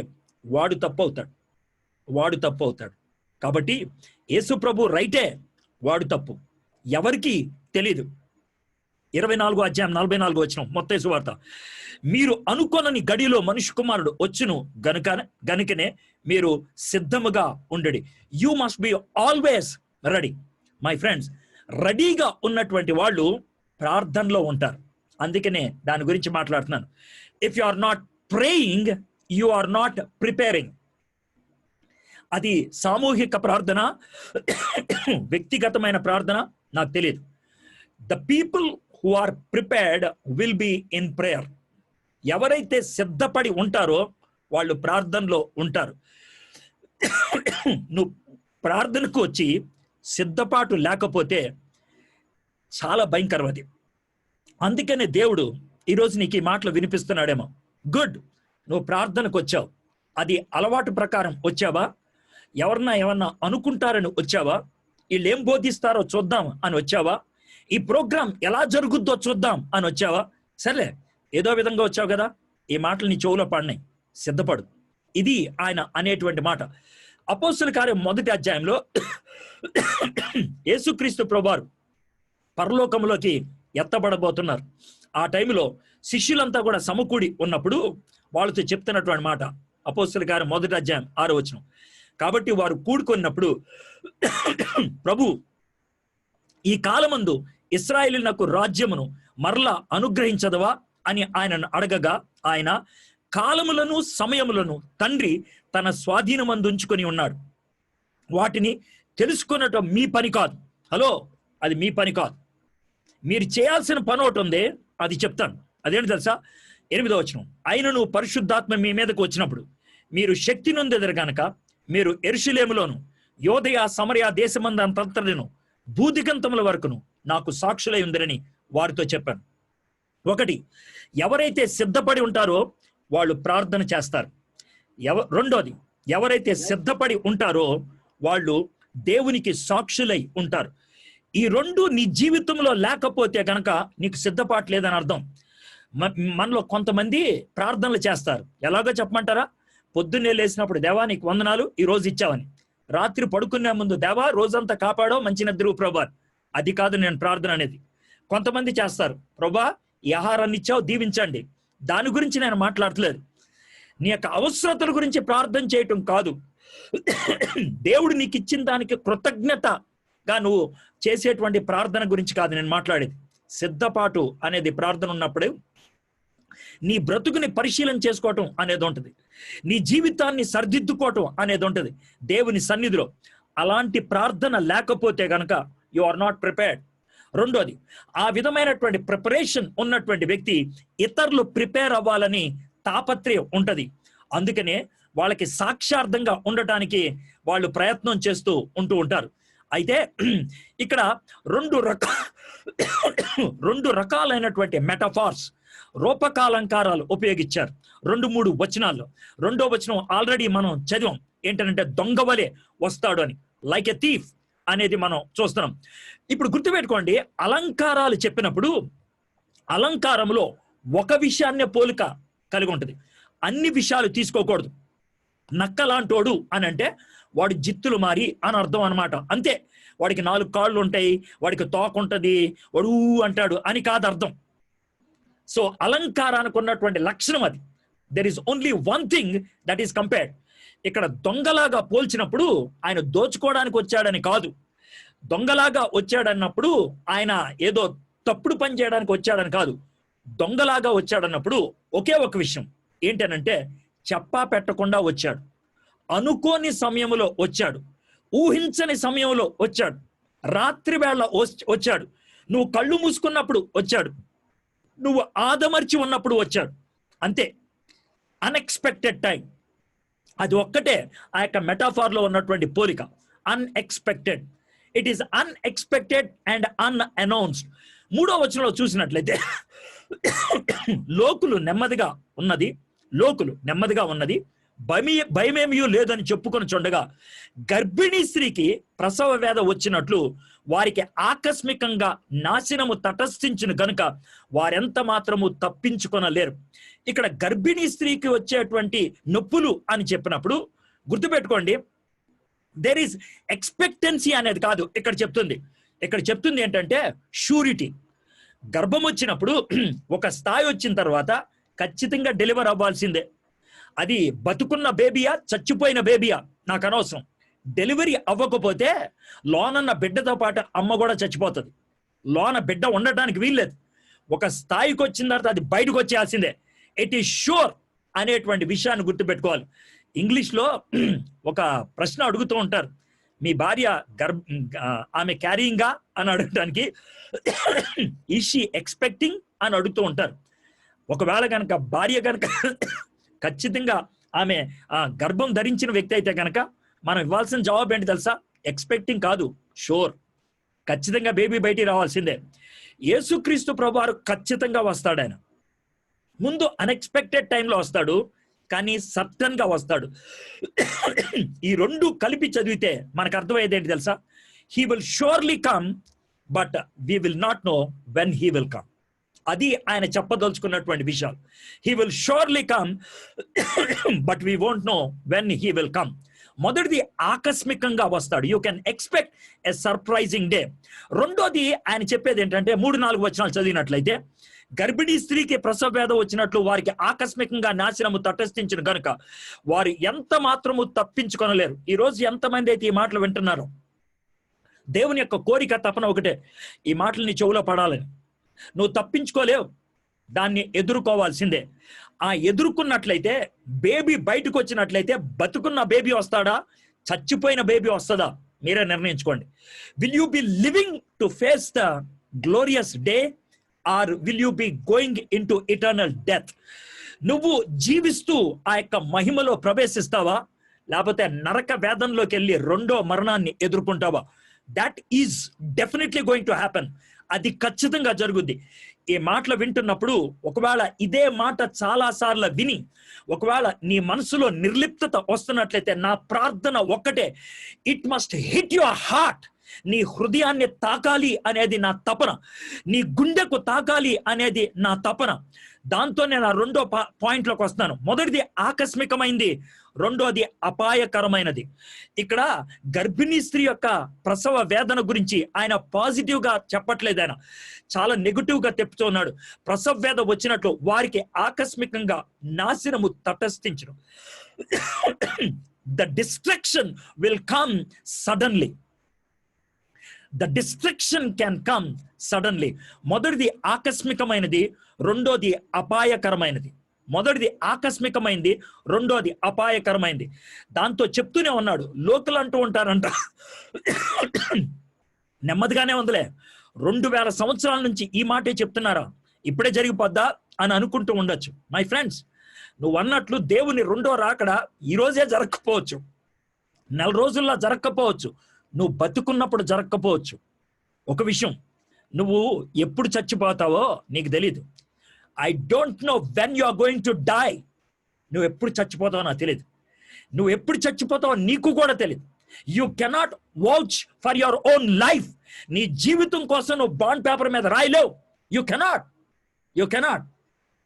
వాడు తప్పు అవుతాడు. కాబట్టి యేసు ప్రభు రైటే, వాడు తప్పు, ఎవరికీ తెలీదు. 24వ అధ్యాయం 44వ వచనం, మత్తయి సువార్త. మీరు అనుకొనని గడిలో మనుష్య కుమారుడు వచ్చును గనుకనే మీరు సిద్ధముగా ఉండడి. You must be always ready. My friends, రెడీగా ఉన్నటువంటి వాళ్ళు ప్రార్థనలో ఉంటారు. అందుకనే దాని గురించి మాట్లాడుతున్నాను. If you are not praying, you are not preparing. అది సామూహిక ప్రార్థన, వ్యక్తిగతమైన ప్రార్థన నాకు తెలియదు. The people who are prepared will be in prayer. ఎవరైతే సిద్ధపడి ఉంటారో వాళ్ళు ప్రార్థనలో ఉంటారు. నువ్వు ప్రార్థనకు వచ్చి సిద్ధపాటు లేకపోతే చాలా భయంకరం అది. అందుకనే దేవుడు ఈరోజు నీకు ఈ మాటలు వినిపిస్తున్నాడేమో. గుడ్, నువ్వు ప్రార్థనకు వచ్చావు. అది అలవాటు ప్రకారం వచ్చావా? ఏమన్నా అనుకుంటారని వచ్చావా? వీళ్ళు ఏం బోధిస్తారో చూద్దాం అని వచ్చావా? ఈ ప్రోగ్రాం ఎలా జరుగుద్దో చూద్దాం అని వచ్చావా? సర్లే, ఏదో విధంగా వచ్చావు కదా, ఈ మాటలు నీ చెవులో పడినాయి, సిద్ధపడు. ఇది ఆయన అనేటువంటి మాట. అపోస్తలుల కార్యం 1వ అధ్యాయంలో యేసుక్రీస్తు ప్రభువారు పరలోకంలోకి ఎత్తబడబోతున్నారు. ఆ టైంలో శిష్యులంతా కూడా సమకూడి ఉన్నప్పుడు వాళ్ళతో చెప్తున్నటువంటి మాట, అపోస్తలుల కార్యం 1వ అధ్యాయం 6వ వచనం. కాబట్టి వారు కూడుకున్నప్పుడు, ప్రభు, ఈ కాలమందు ఇశ్రాయేలునకు రాజ్యమును మరలా అనుగ్రహించదవా అని ఆయనను అడగగా, ఆయన, కాలములను సమయములను తండ్రి తన స్వాధీనమందుంచుకొని ఉన్నాడు, వాటిని తెలుసుకున్నట్టు మీ పని కాదు. హలో, అది మీ పని కాదు. మీరు చేయాల్సిన పని ఒకటి ఉంది, అది చెప్తాను. అదేంటి తెలుసా? 8వ వచనం, అయినను పరిశుద్ధాత్మ మీ మీదకు వచ్చినప్పుడు మీరు శక్తి నొందెదరు గనక మీరు యెరూషలేములోను యోదయ సమరయ దేశమందంతటను భూదిగంతముల వరకును నాకు సాక్షులై ఉందరని వారితో చెప్పాను. ఒకటి, ఎవరైతే సిద్ధపడి ఉంటారో వాళ్ళు ప్రార్థన చేస్తారు. రెండోది, ఎవరైతే సిద్ధపడి ఉంటారో వాళ్ళు దేవునికి సాక్షులై ఉంటారు. ఈ రెండు నీ జీవితంలో లేకపోతే గనక నీకు సిద్ధపాటు లేదని అర్థం. మనలో కొంతమంది ప్రార్థనలు చేస్తారు. ఎలాగో చెప్పమంటారా? పొద్దున్నే లేచినప్పుడు, దేవా నీకు వందనాలు, ఈ రోజు ఇచ్చావని. రాత్రి పడుకునే ముందు, దేవా రోజంతా కాపాడో, మంచి నిద్ర ప్రభా. అది కాదు నేను ప్రార్థన అనేది. కొంతమంది చేస్తారు, ప్రభా ఈ ఆహారాన్ని ఇచ్చావు, దీవించండి. దాని గురించి నేను మాట్లాడట్లేదు. నీ యొక్క అవసరతల గురించి ప్రార్థన చేయటం కాదు. దేవుడు నీకు ఇచ్చిన దానికి కృతజ్ఞతగా నువ్వు చేసేటువంటి ప్రార్థన గురించి కాదు నేను మాట్లాడేది. సిద్ధపాటు అనేది ప్రార్థన ఉన్నప్పుడు నీ బ్రతుకుని పరిశీలన చేసుకోవటం అనేది ఉంటుంది, నీ జీవితాన్ని సరిదిద్దుకోవటం అనేది ఉంటుంది దేవుని సన్నిధిలో. అలాంటి ప్రార్థన లేకపోతే గనక యు ఆర్ నాట్ ప్రిపేర్డ్. రెండోది, ఆ విధమైనటువంటి ప్రిపరేషన్ ఉన్నటువంటి వ్యక్తి ఇతరులు ప్రిపేర్ అవ్వాలని తాపత్రయం ఉంటది. అందుకనే వాళ్ళకి సాక్షార్థంగా ఉండటానికి వాళ్ళు ప్రయత్నం చేస్తూ ఉంటూ ఉంటారు. అయితే ఇక్కడ రెండు రకాలైనటువంటి మెటాఫార్స్, రూపకాలంకారాలు ఉపయోగించారు 2-3 వచనాల్లో. 2వ వచనం ఆల్రెడీ మనం చదివాం, ఏంటంటే దొంగవలే వస్తాడు అని, లైక్ ఎ థీఫ్ అనేది మనం చూస్తున్నాం. ఇప్పుడు గుర్తుపెట్టుకోండి, అలంకారాలు చెప్పినప్పుడు అలంకారంలో ఒక విషయాన్నే పోలిక కలిగి ఉంటుంది, అన్ని విషయాలు తీసుకోకూడదు. నక్కలాంటోడు అని అంటే వాడు జిత్తులు మారి అని అర్థం అనమాట. అంతే, వాడికి 4 కాళ్ళు ఉంటాయి, వాడికి తోక ఉంటుంది, వాడు అంటాడు అని కాదు అర్థం. సో అలంకారానికి ఉన్నటువంటి లక్షణం అది. There is only one thing that is compared. ఇక్కడ దొంగలాగా పోల్చినప్పుడు ఆయన దోచుకోవడానికి వచ్చాడని కాదు. దొంగలాగా వచ్చాడన్నప్పుడు ఆయన ఏదో తప్పుడు పని చేయడానికి వచ్చాడని కాదు. దొంగలాగా వచ్చాడన్నప్పుడు ఒకే ఒక విషయం ఏంటనంటే, చెప్పా పెట్టకుండా వచ్చాడు, అనుకోని సమయంలో వచ్చాడు, ఊహించని సమయంలో వచ్చాడు, రాత్రి వేళ వచ్చాడు, నువ్వు కళ్ళు మూసుకున్నప్పుడు వచ్చాడు, నువ్వు ఆదమర్చి ఉన్నప్పుడు వచ్చాడు. అంతే, అన్ఎక్స్పెక్టెడ్ టైం. అది ఒక్కటే ఆ యొక్క మెటాఫార్లో ఉన్నటువంటి పోలిక, unexpected. It is unexpected and unannounced. 3వ వచనంలో చూసినట్లయితే లోకులు నెమ్మదిగా ఉన్నది భయమేమీ లేదని చెప్పుకొని చుండగా గర్భిణీ స్త్రీకి ప్రసవ వేద వచ్చినట్లు వారికి ఆకస్మికంగా నాశనము తటస్థించిన గనుక వారెంత మాత్రము తప్పించుకొనలేరు. ఇక్కడ గర్భిణీ స్త్రీకి వచ్చేటువంటి నొప్పులు అని చెప్పినప్పుడు గుర్తుపెట్టుకోండి, దేర్ ఈస్ ఎక్స్పెక్టెన్సీ అనేది కాదు ఇక్కడ చెప్తుంది. ఇక్కడ చెప్తుంది ఏంటంటే షూరిటీ. గర్భం వచ్చినప్పుడు ఒక స్థాయి వచ్చిన తర్వాత ఖచ్చితంగా డెలివర్ అవ్వాల్సిందే. అది బతుకున్న బేబీయా చచ్చిపోయిన బేబీయా నాకు అనవసరం. డెలివరీ అవ్వకపోతే లోనన్న బిడ్డతో పాటు అమ్మ కూడా చచ్చిపోతుంది. లోన బిడ్డ ఉండటానికి వీల్లేదు. ఒక స్థాయికి వచ్చిన తర్వాత అది బయటకు వచ్చేయాల్సిందే. ఇట్ ఈస్ షూర్ అనేటువంటి విషయాన్ని గుర్తుపెట్టుకోవాలి. ఇంగ్లీష్లో ఒక ప్రశ్న అడుగుతూ ఉంటారు, మీ భార్య ఆమె క్యారీయింగా అని అడగటానికి ఈజ్ షీ ఎక్స్పెక్టింగ్ అని అడుగుతూ ఉంటారు. ఒకవేళ కనుక భార్య కనుక ఖచ్చితంగా ఆమె గర్భం ధరించిన వ్యక్తి అయితే కనుక మనం ఇవ్వాల్సిన జవాబు ఏంటి తెలుసా? ఎక్స్పెక్టింగ్ కాదు, షూర్. ఖచ్చితంగా బేబీ బయటికి రావాల్సిందే. యేసుక్రీస్తు ప్రభువారు ఖచ్చితంగా వస్తాడు. ఆయన ముందు అన్ఎక్స్పెక్టెడ్ టైంలో వస్తాడు, కానీ సర్టన్ గా వస్తాడు. ఈ రెండు కలిపి చదివితే మనకు అర్థమయ్యేది ఏంటి తెలుసా? He will surely come, but we will not know when he will come. అది ఆయన చెప్పదలుచుకున్నటువంటి విషయాలు. He will surely come, but we won't know when he will come. మొదటిది ఆకస్మికంగా వస్తాడు. You can expect a surprising day. రెండోది ఆయన చెప్పేది ఏంటంటే 3-4 వచనాలు చదివినట్లయితే, గర్భిణీ స్త్రీకి ప్రసవ వేదం వచ్చినట్లు వారికి ఆకస్మికంగా నాశనము తటస్థించిన గనుక వారు ఎంత మాత్రము తప్పించుకొనలేరు. ఈ రోజు ఎంతమంది అయితే ఈ మాటలు వింటున్నారో, దేవుని యొక్క కోరిక తపన ఒకటే, ఈ మాటలు నీ చెవులో పడాలని. నువ్వు తప్పించుకోలేవు, దాన్ని ఎదుర్కోవాల్సిందే. ఆ ఎదుర్కొన్నట్లయితే బేబీ బయటకు వచ్చినట్లయితే బతుకున్న బేబీ వస్తాడా, చచ్చిపోయిన బేబీ వస్తుందా, మీరే నిర్ణయించుకోండి. Will you be living to face the glorious day or will you be going in to eternal death? నువ్వు జీవిస్తూ ఆ యొక్క మహిమలో ప్రవేశిస్తావా, లేకపోతే నరక వేదంలోకి వెళ్ళి రెండో మరణాన్ని ఎదుర్కొంటావా? That is definitely going to happen. అది ఖచ్చితంగా జరుగుద్ది. ఈ మాటలు వింటున్నప్పుడు ఒకవేళ ఇదే మాట చాలా సార్లు విని ఒకవేళ నీ మనసులో నిర్లిప్తత వస్తున్నట్లయితే నా ప్రార్థన ఒక్కటే, it must hit your heart. నీ హృదయాన్ని తాకాలి అనేది నా తపన, నీ గుండెకు తాకాలి అనేది నా తపన. దాంతో నేను ఆ రెండో పాయింట్లోకి వస్తాను. మొదటిది ఆకస్మికమైంది, రెండోది అపాయకరమైనది. ఇక్కడ గర్భిణీ స్త్రీ యొక్క ప్రసవ వేదన గురించి ఆయన పాజిటివ్ గా చెప్పట్లేదు, ఆయన చాలా నెగటివ్ గా చెప్తున్నాడు. ప్రసవ వేదన వచ్చినట్లు వారికి ఆకస్మికంగా నాశనము తటస్థించడం. The destruction will come suddenly. The destruction can come suddenly. మొదటిది ఆకస్మికమైనది, రెండోది అపాయకరమైనది. మొదటిది ఆకస్మికమైంది, రెండోది అపాయకరమైంది. దాంతో చెప్తూనే ఉన్నాడు. లోకలు అంటూ ఉంటారంట, నెమ్మదిగానే ఉందిలే, 2000 సంవత్సరాల నుంచి ఈ మాటే చెప్తున్నారా, ఇప్పుడే జరిగిపోద్దా అని అనుకుంటూ ఉండొచ్చు. మై ఫ్రెండ్స్, నువ్వు అన్నట్లు దేవుని రెండో రాకడ ఈ రోజే జరగకపోవచ్చు, 4 రోజుల్లో జరగకపోవచ్చు, నువ్వు బతుకున్నప్పుడు జరగకపోవచ్చు. ఒక విషయం, నువ్వు ఎప్పుడు చచ్చిపోతావో నీకు తెలీదు. I don't know when you are going to die. నువ్వు ఎప్పుడు చచ్చిపోతావో నాకు తెలియదు, నువ్వు ఎప్పుడు చచ్చిపోతావో నీకు కూడా తెలియదు. You cannot watch for your own life. నీ జీవితం కోసం నువ్వు బాండ్ పేపర్ మీద రాయలేవు. You cannot.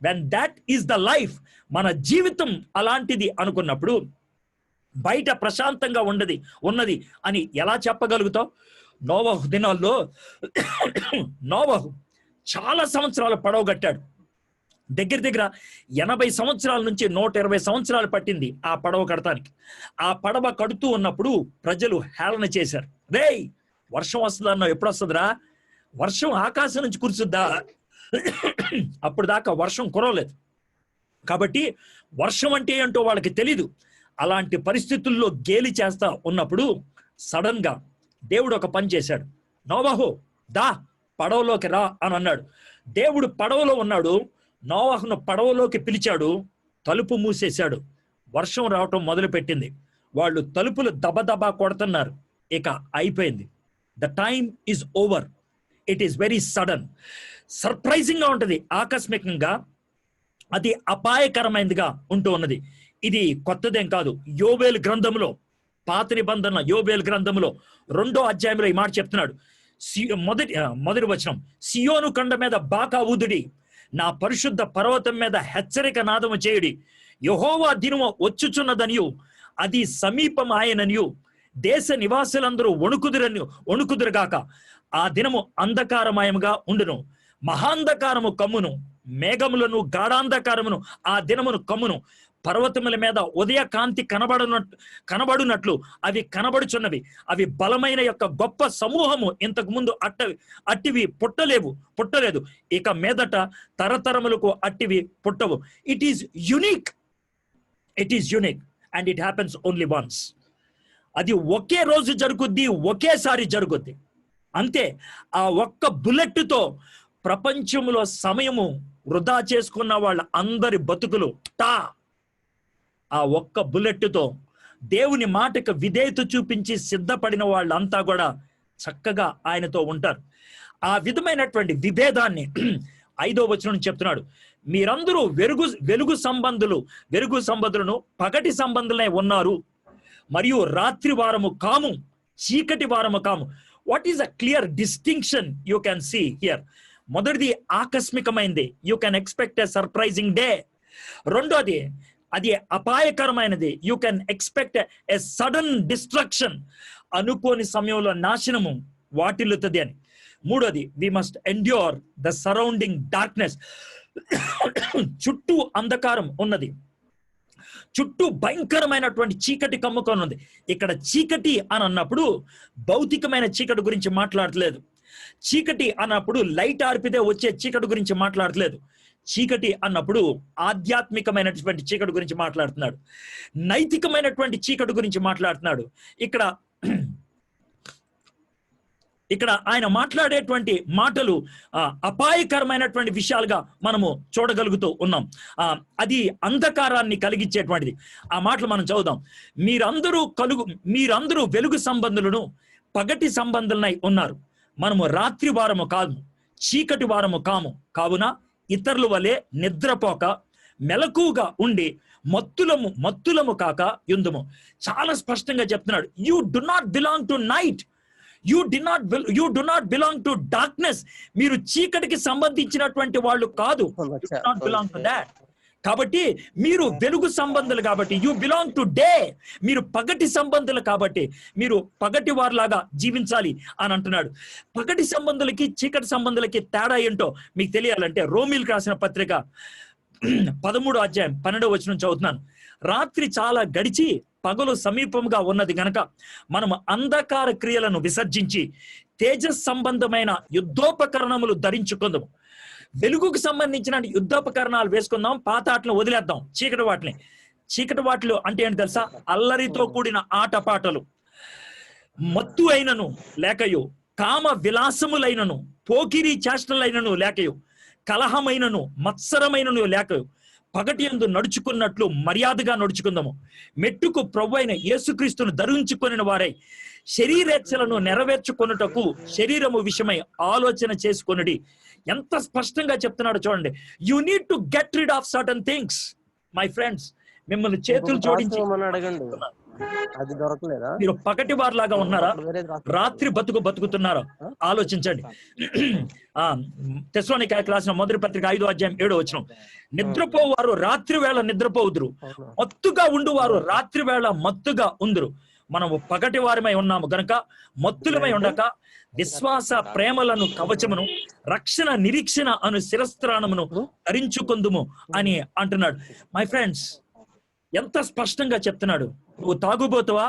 When that is the life, మన జీవితం అలాంటిది అనుకున్నప్పుడు బయట ప్రశాంతంగా ఉన్నది అని ఎలా చెప్పగలుగుతావు? నోవహు దినాల్లో నోవహు చాలా సంవత్సరాలు పడవ కట్టాడు. దగ్గర 80 సంవత్సరాల నుంచి 120 సంవత్సరాలు పట్టింది ఆ పడవ కడతానికి. ఆ పడవ కడుతూ ఉన్నప్పుడు ప్రజలు హేళన చేశారు. రేయ్, వర్షం వస్తుందన్నావు, ఎప్పుడు వస్తుందిరా? వర్షం ఆకాశం నుంచి కురుచుద్దా? అప్పుడు దాకా వర్షం కురవలేదు కాబట్టి వర్షం అంటే ఏంటో వాళ్ళకి తెలీదు. అలాంటి పరిస్థితుల్లో గేలి చేస్తా ఉన్నప్పుడు సడన్ గా దేవుడు ఒక పని చేశాడు. నోవహు దా, పడవలోకి రా అని అన్నాడు. దేవుడు పడవలో ఉన్నాడు, నోవహును పడవలోకి పిలిచాడు, తలుపు మూసేశాడు. వర్షం రావటం మొదలు పెట్టింది. వాళ్ళు తలుపులు దబదబా కొడుతున్నారు. ఇక అయిపోయింది. The time is over. It is very sudden. Surprising గా ఉంటది, ఆకస్మికంగా, అది అపాయకరమైనదిగా ఉంటూ ఉన్నది. ఇది కొత్తదేం కాదు. యోబేలు గ్రంథంలో, పాత నిబంధన యోబేలు గ్రంథంలో 2వ అధ్యాయంలో ఈ మాట చెప్తున్నాడు. మొదటి వచనం, సియోను కొండ మీద బాకా ఊదుడి, నా పరిశుద్ధ పర్వతం మీద హెచ్చరిక నాదము చేయుడి. యెహోవా దినము వచ్చుచున్నదనియు అది సమీపం ఆయననియు దేశ నివాసులందరూ వణుకుదురుగాక. ఆ దినము అంధకారమయముగా ఉండును, మహాంధకారము కమ్మును, మేఘములను గాఢాంధకారమును ఆ దినమును కమ్మును. పర్వతముల మీద ఉదయ కాంతి కనబడునట్లు అవి కనబడుచున్నవి. అవి బలమైన యొక్క గొప్ప సమూహము. ఇంతకు ముందు అట్టివి పుట్టలేదు. ఇక మీదట తరతరములకు అట్టివి పుట్టవు. It is unique and it happens only once. అది ఒకే రోజు జరుగుద్ది, ఒకేసారి జరుగుద్ది, అంతే. ఆ ఒక్క బుల్లెట్తో ప్రపంచంలో సమయము వృధా చేసుకున్న వాళ్ళ అందరి బతుకులు ఆ ఒక్క బుల్లెట్తో దేవుని మాటకు విధేయత చూపించి సిద్ధపడిన వాళ్ళంతా కూడా చక్కగా ఆయనతో ఉంటారు. ఆ విధమైనటువంటి విభేదాన్ని 5వ వచనం చెప్తున్నాడు. మీరందరూ వెలుగు సంబంధులను పగటి సంబంధులై ఉన్నారు, మరియు రాత్రి వారము కాము, చీకటి వారము కాము. What is a clear distinction you can see here? మొదటిది ఆకస్మికమైనది, you can expect a surprising day. రెండోది అది అపాయకరమైనది, you can expect a sudden destruction, అనుకోని సమయంలో నాశనము వాటిల్లుతుంది అని. మూడోది we must endure the surrounding darkness. చుట్టూ అంధకారం ఉన్నది, చుట్టూ భయంకరమైనటువంటి చీకటి కమ్ముకొని ఉంది. ఇక్కడ చీకటి అని అన్నప్పుడు భౌతికమైన చీకటి గురించి మాట్లాడట్లేదు. చీకటి అన్నప్పుడు లైట్ ఆర్పితే వచ్చే చీకటి గురించి మాట్లాడట్లేదు. చీకటి అన్నప్పుడు ఆధ్యాత్మికమైనటువంటి చీకటి గురించి మాట్లాడుతున్నాడు, నైతికమైనటువంటి చీకటి గురించి మాట్లాడుతున్నాడు. ఇక్కడ ఆయన మాట్లాడేటువంటి మాటలు అపాయకరమైనటువంటి విషయాలుగా మనము చూడగలుగుతూ ఉన్నాం. అది అంధకారాన్ని కలిగించేటువంటిది. ఆ మాటలు మనం చదువుదాం. మీరందరూ వెలుగు సంబంధులను పగటి సంబంధులనై ఉన్నారు. మనము రాత్రి వారము కాదు, చీకటి వారము కాము. కావున ఇతరుల వలె నిద్రపోక మెలకుగా ఉండి మత్తులము కాక యుందుము. చాలా స్పష్టంగా చెప్తున్నాడు. You do not belong to night, you do not belong to darkness. మీరు చీకటికి సంబంధించినటువంటి వాళ్ళు కాదు. You not belong to that. కాబట్టి మీరు వెలుగు సంబంధులు కాబట్టి యూ బిలాంగ్ టు డే. మీరు పగటి సంబంధులు కాబట్టి మీరు పగటి వారిలాగా జీవించాలి అని అంటున్నాడు. పగటి సంబంధులకి చీకటి సంబంధులకి తేడా ఏంటో మీకు తెలియాలంటే రోమీలకు రాసిన పత్రిక 13వ అధ్యాయం 12వ వచనం చదువుతున్నాను. రాత్రి చాలా గడిచి పగలు సమీపంగా ఉన్నది గనక మనము అంధకార క్రియలను విసర్జించి తేజస్ సంబంధమైన యుద్ధోపకరణములు ధరించుకుందాము. వెలుగుకు సంబంధించిన యుద్ధోపకరణాలు వేసుకుందాం, పాత ఆటలు వదిలేద్దాం. చీకటి వాటిలు అంటే ఏంటి తెలుసా? అల్లరితో కూడిన ఆటపాటలు, మత్తు అయినను లేకయు, కామ విలాసములైనను, పోకిరి చేష్టలైనను లేకయు, కలహమైనను మత్సరమైనను లేకయు, పగటి యందు నడుచుకున్నట్లు మర్యాదగా నడుచుకుందాము. మెట్టుకు ప్రభువైన యేసుక్రీస్తును ధరించుకొనిన వారై శరీరేచ్ఛలను నెరవేర్చుకొనుటకు శరీరము విషయమై ఆలోచన చేసుకొనుడి. ఎంత స్పష్టంగా చెప్తున్నాడు చూడండి. You need to get rid of certain things my friends. మిమ్మల్ని చేతులు జోడించి అడగండి, అది దొరకలేదా? మీరు పగటి వారిలాగా ఉన్నారా? రాత్రి బతుకుతున్నారా? ఆలోచించండి. తెస్సలోనికైయులకు రాసిన మొదటి పత్రిక 5వ అధ్యాయం 7వ వచనం. నిద్రపోవారు రాత్రి వేళ నిద్రపోవుదురు, మత్తుగా ఉండువారు రాత్రి వేళ మత్తుగా ఉందురు. మనము పగటి వారమై ఉన్నాము గనక మత్తులమై ఉండక విశ్వాస ప్రేమలను కవచమును రక్షణ నిరీక్షణ అను శిరస్త్రాణమును ధరించుకుందుము అని అంటున్నాడు. మై ఫ్రెండ్స్, ఎంత స్పష్టంగా చెప్తున్నాడు. నువ్వు తాగుబోతువా,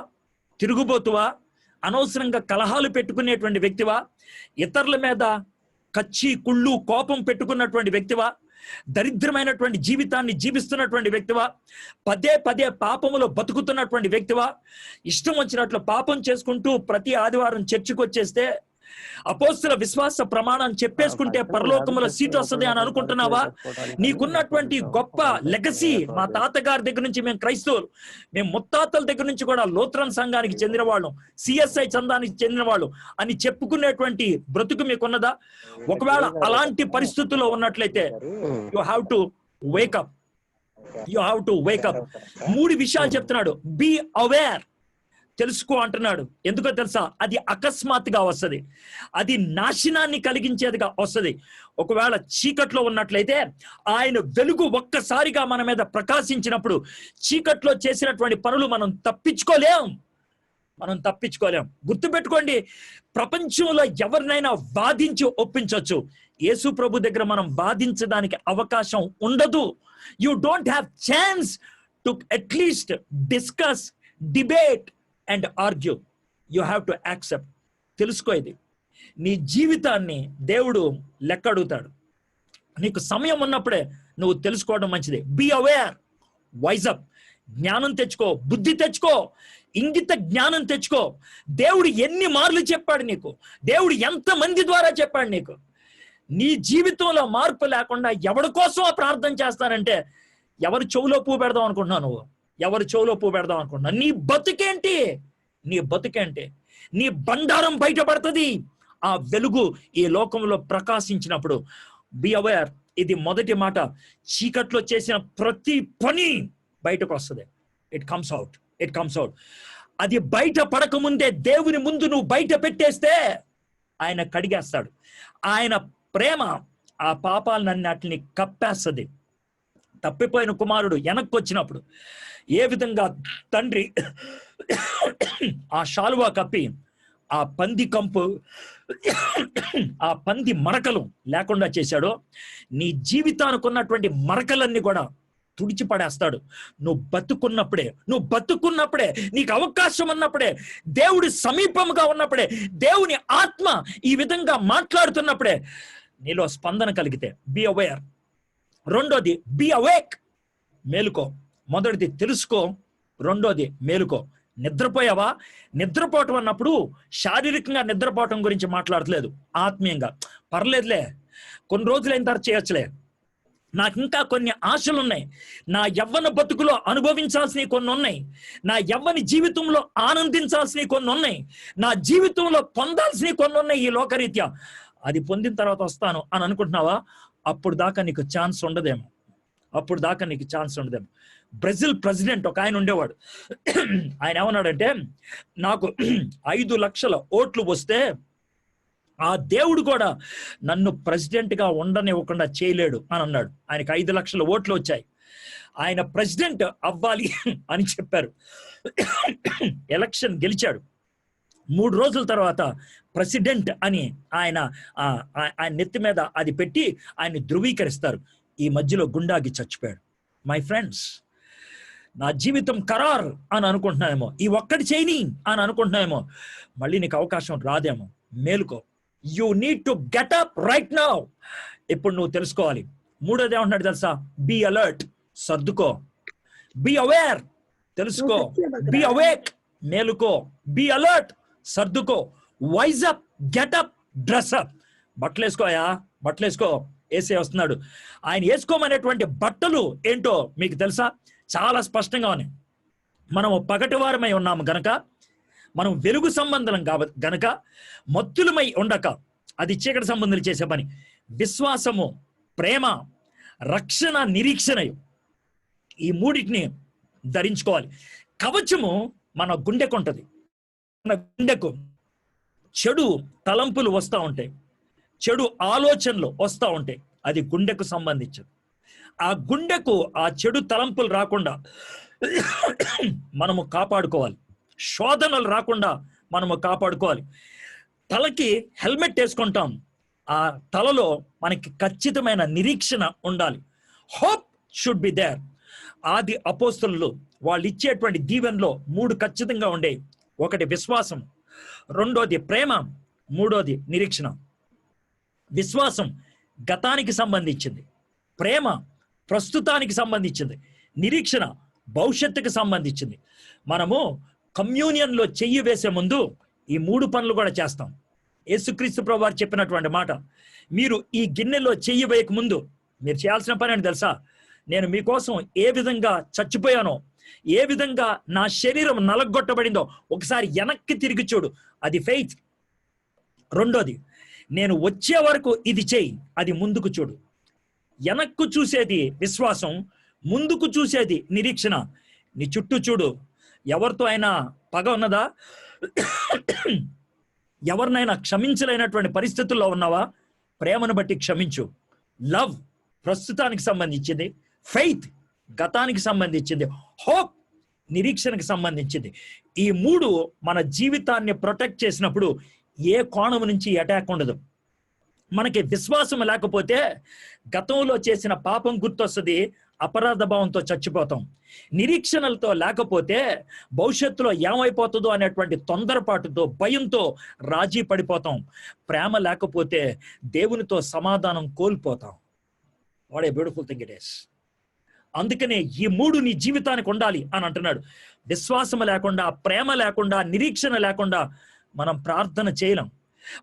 తిరుగుబోతువా, అనవసరంగా కలహాలు పెట్టుకునేటువంటి వ్యక్తివా, ఇతరుల మీద కచ్చి కుళ్ళు కోపం పెట్టుకున్నటువంటి వ్యక్తివా, దరిద్రమైనటువంటి జీవితాన్ని జీవిస్తున్నటువంటి వ్యక్తివా, పదే పాపములో బతుకుతున్నటువంటి వ్యక్తివా, ఇష్టం వచ్చినట్లు పాపం చేసుకుంటూ ప్రతి ఆదివారం చర్చికి వచ్చేస్తే అపోస్తల విశ్వాస ప్రమాణాన్ని చెప్పేసుకుంటే పరలోకములో సీట్ వస్తుంది అని అనుకుంటున్నావా? నీకున్నటువంటి గొప్ప లెగసీ, మా తాతగారి దగ్గర నుంచి మేము క్రైస్తవులు, మేము ముత్తాతల దగ్గర నుంచి కూడా లూథరన్ సంఘానికి చెందిన వాళ్ళం, సిఎస్ఐ చందానికి చెందిన వాళ్ళు అని చెప్పుకునేటువంటి బ్రతుకు మీకున్నదా? ఒకవేళ అలాంటి పరిస్థితుల్లో ఉన్నట్లయితే యు హ్యావ్ టు వేకప్. 3 విషయాలు చెప్తున్నాడు. బీ అవేర్, తెలుసుకో అంటున్నాడు. ఎందుకో తెలుసా? అది అకస్మాత్తుగా వస్తుంది, అది నాశనాన్ని కలిగించేదిగా వస్తుంది. ఒకవేళ చీకట్లో ఉన్నట్లయితే ఆయన వెలుగు ఒక్కసారిగా మన మీద ప్రకాశించినప్పుడు చీకట్లో చేసినటువంటి పనులు మనం తప్పించుకోలేం. మనం తప్పించుకోలేం. గుర్తుపెట్టుకోండి, ప్రపంచంలో ఎవరినైనా వాదించి ఒప్పించవచ్చు, యేసు ప్రభు దగ్గర మనం వాదించడానికి అవకాశం ఉండదు. You don't have chance to at least discuss, debate and argue. You have to accept. తెలుసుకో, ఇది నీ జీవితాన్ని దేవుడు లెక్క అడుగుతాడు. నీకు సమయం ఉన్నప్పుడే నువ్వు తెలుసుకోవడం మంచిది. బీ అవేర్, వైజ్ అప్, జ్ఞానం తెచ్చుకో, బుద్ధి తెచ్చుకో, ఇంగిత జ్ఞానం తెచ్చుకో. దేవుడు ఎన్ని మార్లు చెప్పాడు నీకు, దేవుడు ఎంత మంది ద్వారా చెప్పాడు నీకు. నీ జీవితంలో మార్పు లేకుండా ఎవరి కోసం ప్రార్థన చేస్తానంటే, ఎవరి చెవులో పువ్వు పెడదాం అనుకుంటున్నావు నువ్వు? ఎవరి చెవులో పువ్వు పెడదాం అనుకుంటున్నావు? నీ బతుకేంటి? నీ బతుకేంటి? నీ బండారం బయటపడుతుంది ఆ వెలుగు ఈ లోకంలో ప్రకాశించినప్పుడు. Be aware. ఇది మొదటి మాట. చీకట్లో చేసిన ప్రతి పని బయటకు వస్తుంది. It comes out. అది బయట పడకముందే దేవుని ముందు నువ్వు బయట పెట్టేస్తే ఆయన కడిగేస్తాడు. ఆయన ప్రేమ ఆ పాపాలన్నిటిని కప్పేస్తుంది. తప్పిపోయిన కుమారుడు వెనక్కి వచ్చినప్పుడు ఏ విధంగా తండ్రి ఆ శాలువా కప్పి ఆ పంది కంపు, ఆ పంది మరకలు లేకుండా చేశాడో, నీ జీవితానికి ఉన్నటువంటి మరకలన్నీ కూడా తుడిచిపడేస్తాడు. నువ్వు బతుకున్నప్పుడే, నీకు అవకాశం ఉన్నప్పుడే, దేవుడి సమీపంగా ఉన్నప్పుడే, దేవుని ఆత్మ ఈ విధంగా మాట్లాడుతున్నప్పుడే నీలో స్పందన కలిగితే బి అవేర్. రెండోది బి అవేక్, మేలుకో. మొదటిది తెలుసుకో, రెండోది మేలుకో. నిద్రపోయావా? నిద్రపోవటం అన్నప్పుడు శారీరకంగా నిద్రపోవటం గురించి మాట్లాడట్లేదు, ఆత్మీయంగా. పర్లేదులే, కొన్ని రోజులైన తర్వాత చేయొచ్చులే, నాకు ఇంకా కొన్ని ఆశలు ఉన్నాయి, నా యవ్వన బతుకులో అనుభవించాల్సినవి కొన్ని ఉన్నాయి, నా యవ్వని జీవితంలో ఆనందించాల్సినవి కొన్ని ఉన్నాయి, నా జీవితంలో పొందాల్సినవి కొన్ని ఉన్నాయి ఈ లోకరీత్యా, అది పొందిన తర్వాత వస్తాను అని అనుకుంటున్నావా? అప్పుడు దాకా నీకు ఛాన్స్ ఉండదేమో. బ్రెజిల్ ప్రెసిడెంట్ ఒక ఆయన ఉండేవాడు. ఆయన ఏమన్నాడంటే, నాకు 5 లక్షల ఓట్లు వస్తే ఆ దేవుడు కూడా నన్ను ప్రెసిడెంట్ గా ఉండనివ్వకుండా చేయలేడు అని అన్నాడు. ఆయనకు 5 లక్షల ఓట్లు వచ్చాయి, ఆయన ప్రెసిడెంట్ అవ్వాలి అని చెప్పారు. ఎలక్షన్ గెలిచాడు. 3 రోజుల తర్వాత ప్రెసిడెంట్ అని ఆయన నెత్తి మీద అది పెట్టి ఆయన్ని ధృవీకరిస్తారు. ఈ మధ్యలో గుండాగి చచ్చిపోయాడు. మై ఫ్రెండ్స్, నా జీవితం ఖరారు అని అనుకుంటున్నాయేమో, ఈ ఒక్కటి చేయని అని అనుకుంటున్నాయేమో, మళ్ళీ నీకు అవకాశం రాదేమో. మేలుకో. You need to get up right now. ఇప్పుడు నువ్వు తెలుసుకోవాలి. మూడోది ఏమంటున్నాడు తెలుసా? బీ అలర్ట్, సర్దుకో. బీ అవేర్, తెలుసుకో. బీ అవేక్, మేలుకో. బీ అలర్ట్, సర్దుకో. Wise up, get up, dress up. బట్టలు వేసుకో. వేసే వస్తున్నాడు. ఆయన వేసుకోమనేటువంటి బట్టలు ఏంటో మీకు తెలుసా? చాలా స్పష్టంగా ఉన్నాయి. మనము పగటివారమై ఉన్నాము గనక, మనం వెలుగు సంబంధం గనక, మత్తులమై ఉండక, అది చీకటి సంబంధాలు చేసే పని. విశ్వాసము, ప్రేమ, రక్షణ, నిరీక్షణ, ఈ మూడింటిని ధరించుకోవాలి. కవచము మన గుండెకు ఉంటుంది. మన గుండెకు చెడు తలంపులు వస్తూ ఉంటాయి, చెడు ఆలోచనలు వస్తూ ఉంటాయి, అది గుండెకు సంబంధించింది. ఆ గుండెకు ఆ చెడు తలంపులు రాకుండా మనము కాపాడుకోవాలి. శోధనలు రాకుండా మనము కాపాడుకోవాలి. తలకి హెల్మెట్ వేసుకుంటాం, ఆ తలలో మనకి ఖచ్చితమైన నిరీక్షణ ఉండాలి. Hope should be there. ఆది అపోస్తలులు వాళ్ళు ఇచ్చేటువంటి దీవెనలో 3 ఖచ్చితంగా ఉండేవి. ఒకటి విశ్వాసం, రెండోది ప్రేమ, మూడోది నిరీక్షణ. విశ్వాసం గతానికి సంబంధించింది, ప్రేమ ప్రస్తుతానికి సంబంధించింది, నిరీక్షణ భవిష్యత్తుకు సంబంధించింది. మనము కమ్యూనియన్లో చెయ్యి వేసే ముందు ఈ 3 పనులు కూడా చేస్తాం. యేసుక్రీస్తు ప్రభువారు చెప్పినటువంటి మాట, మీరు ఈ గిన్నెలో చెయ్యి వేయక ముందు మీరు చేయాల్సిన పని ఏంటి తెలుసా? నేను మీకోసం ఏ విధంగా చచ్చిపోయానో, ఏ విధంగా నా శరీరం నలగొట్టబడిందో ఒకసారి వెనక్కి తిరిగి చూడు, అది ఫెయిత్. రెండోది, నేను వచ్చే వరకు ఇది చేయి, అది ముందుకు చూడు. వెనక్కు చూసేది విశ్వాసం, ముందుకు చూసేది నిరీక్షణ. నీ చుట్టూ చూడు, ఎవరితో అయినా పగ ఉన్నదా? ఎవరినైనా క్షమించలేనటువంటి పరిస్థితుల్లో ఉన్నావా? ప్రేమను బట్టి క్షమించు. లవ్ ప్రస్తుతానికి సంబంధించింది, ఫెయిత్ గతానికి సంబంధించింది, హోప్ నిరీక్షణకు సంబంధించింది. ఈ 3 మన జీవితాన్ని ప్రొటెక్ట్ చేసినప్పుడు ఏ కోణం నుంచి అటాక్ ఉండదు. మనకి విశ్వాసం లేకపోతే గతంలో చేసిన పాపం గుర్తొస్తుంది, అపరాధ భావంతో చచ్చిపోతాం. నిరీక్షణలతో లేకపోతే భవిష్యత్తులో ఏమైపోతుందో అనేటువంటి తొందరపాటుతో, భయంతో రాజీ పడిపోతాం. ప్రేమ లేకపోతే దేవునితో సమాధానం కోల్పోతాం. What a beautiful thing it is. అందుకనే ఈ 3 నీ జీవితానికి ఉండాలి అని అంటున్నాడు. విశ్వాసం లేకుండా, ప్రేమ లేకుండా, నిరీక్షణ లేకుండా మనం ప్రార్థన చేయలేం.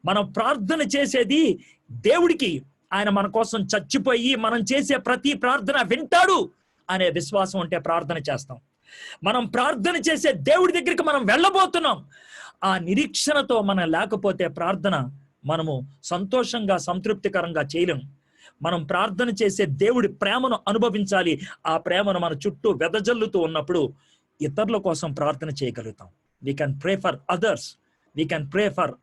మనం ప్రార్థన చేసేది దేవుడికి, ఆయన మన కోసం చచ్చిపోయి మనం చేసే ప్రతి ప్రార్థన వింటాడు అనే విశ్వాసం ఉంటే ప్రార్థన చేస్తాం. మనం ప్రార్థన చేసే దేవుడి దగ్గరికి మనం వెళ్ళబోతున్నాం. ఆ నిరీక్షణతో మనం లేకపోతే ప్రార్థన మనము సంతోషంగా, సంతృప్తికరంగా చేయలేము. మనం ప్రార్థన చేసే దేవుడి ప్రేమను అనుభవించాలి. ఆ ప్రేమను మన చుట్టూ వెదజల్లుతూ ఉన్నప్పుడు ఇతరుల కోసం ప్రార్థన చేయగలుగుతాం. We can pray for others, we can pray for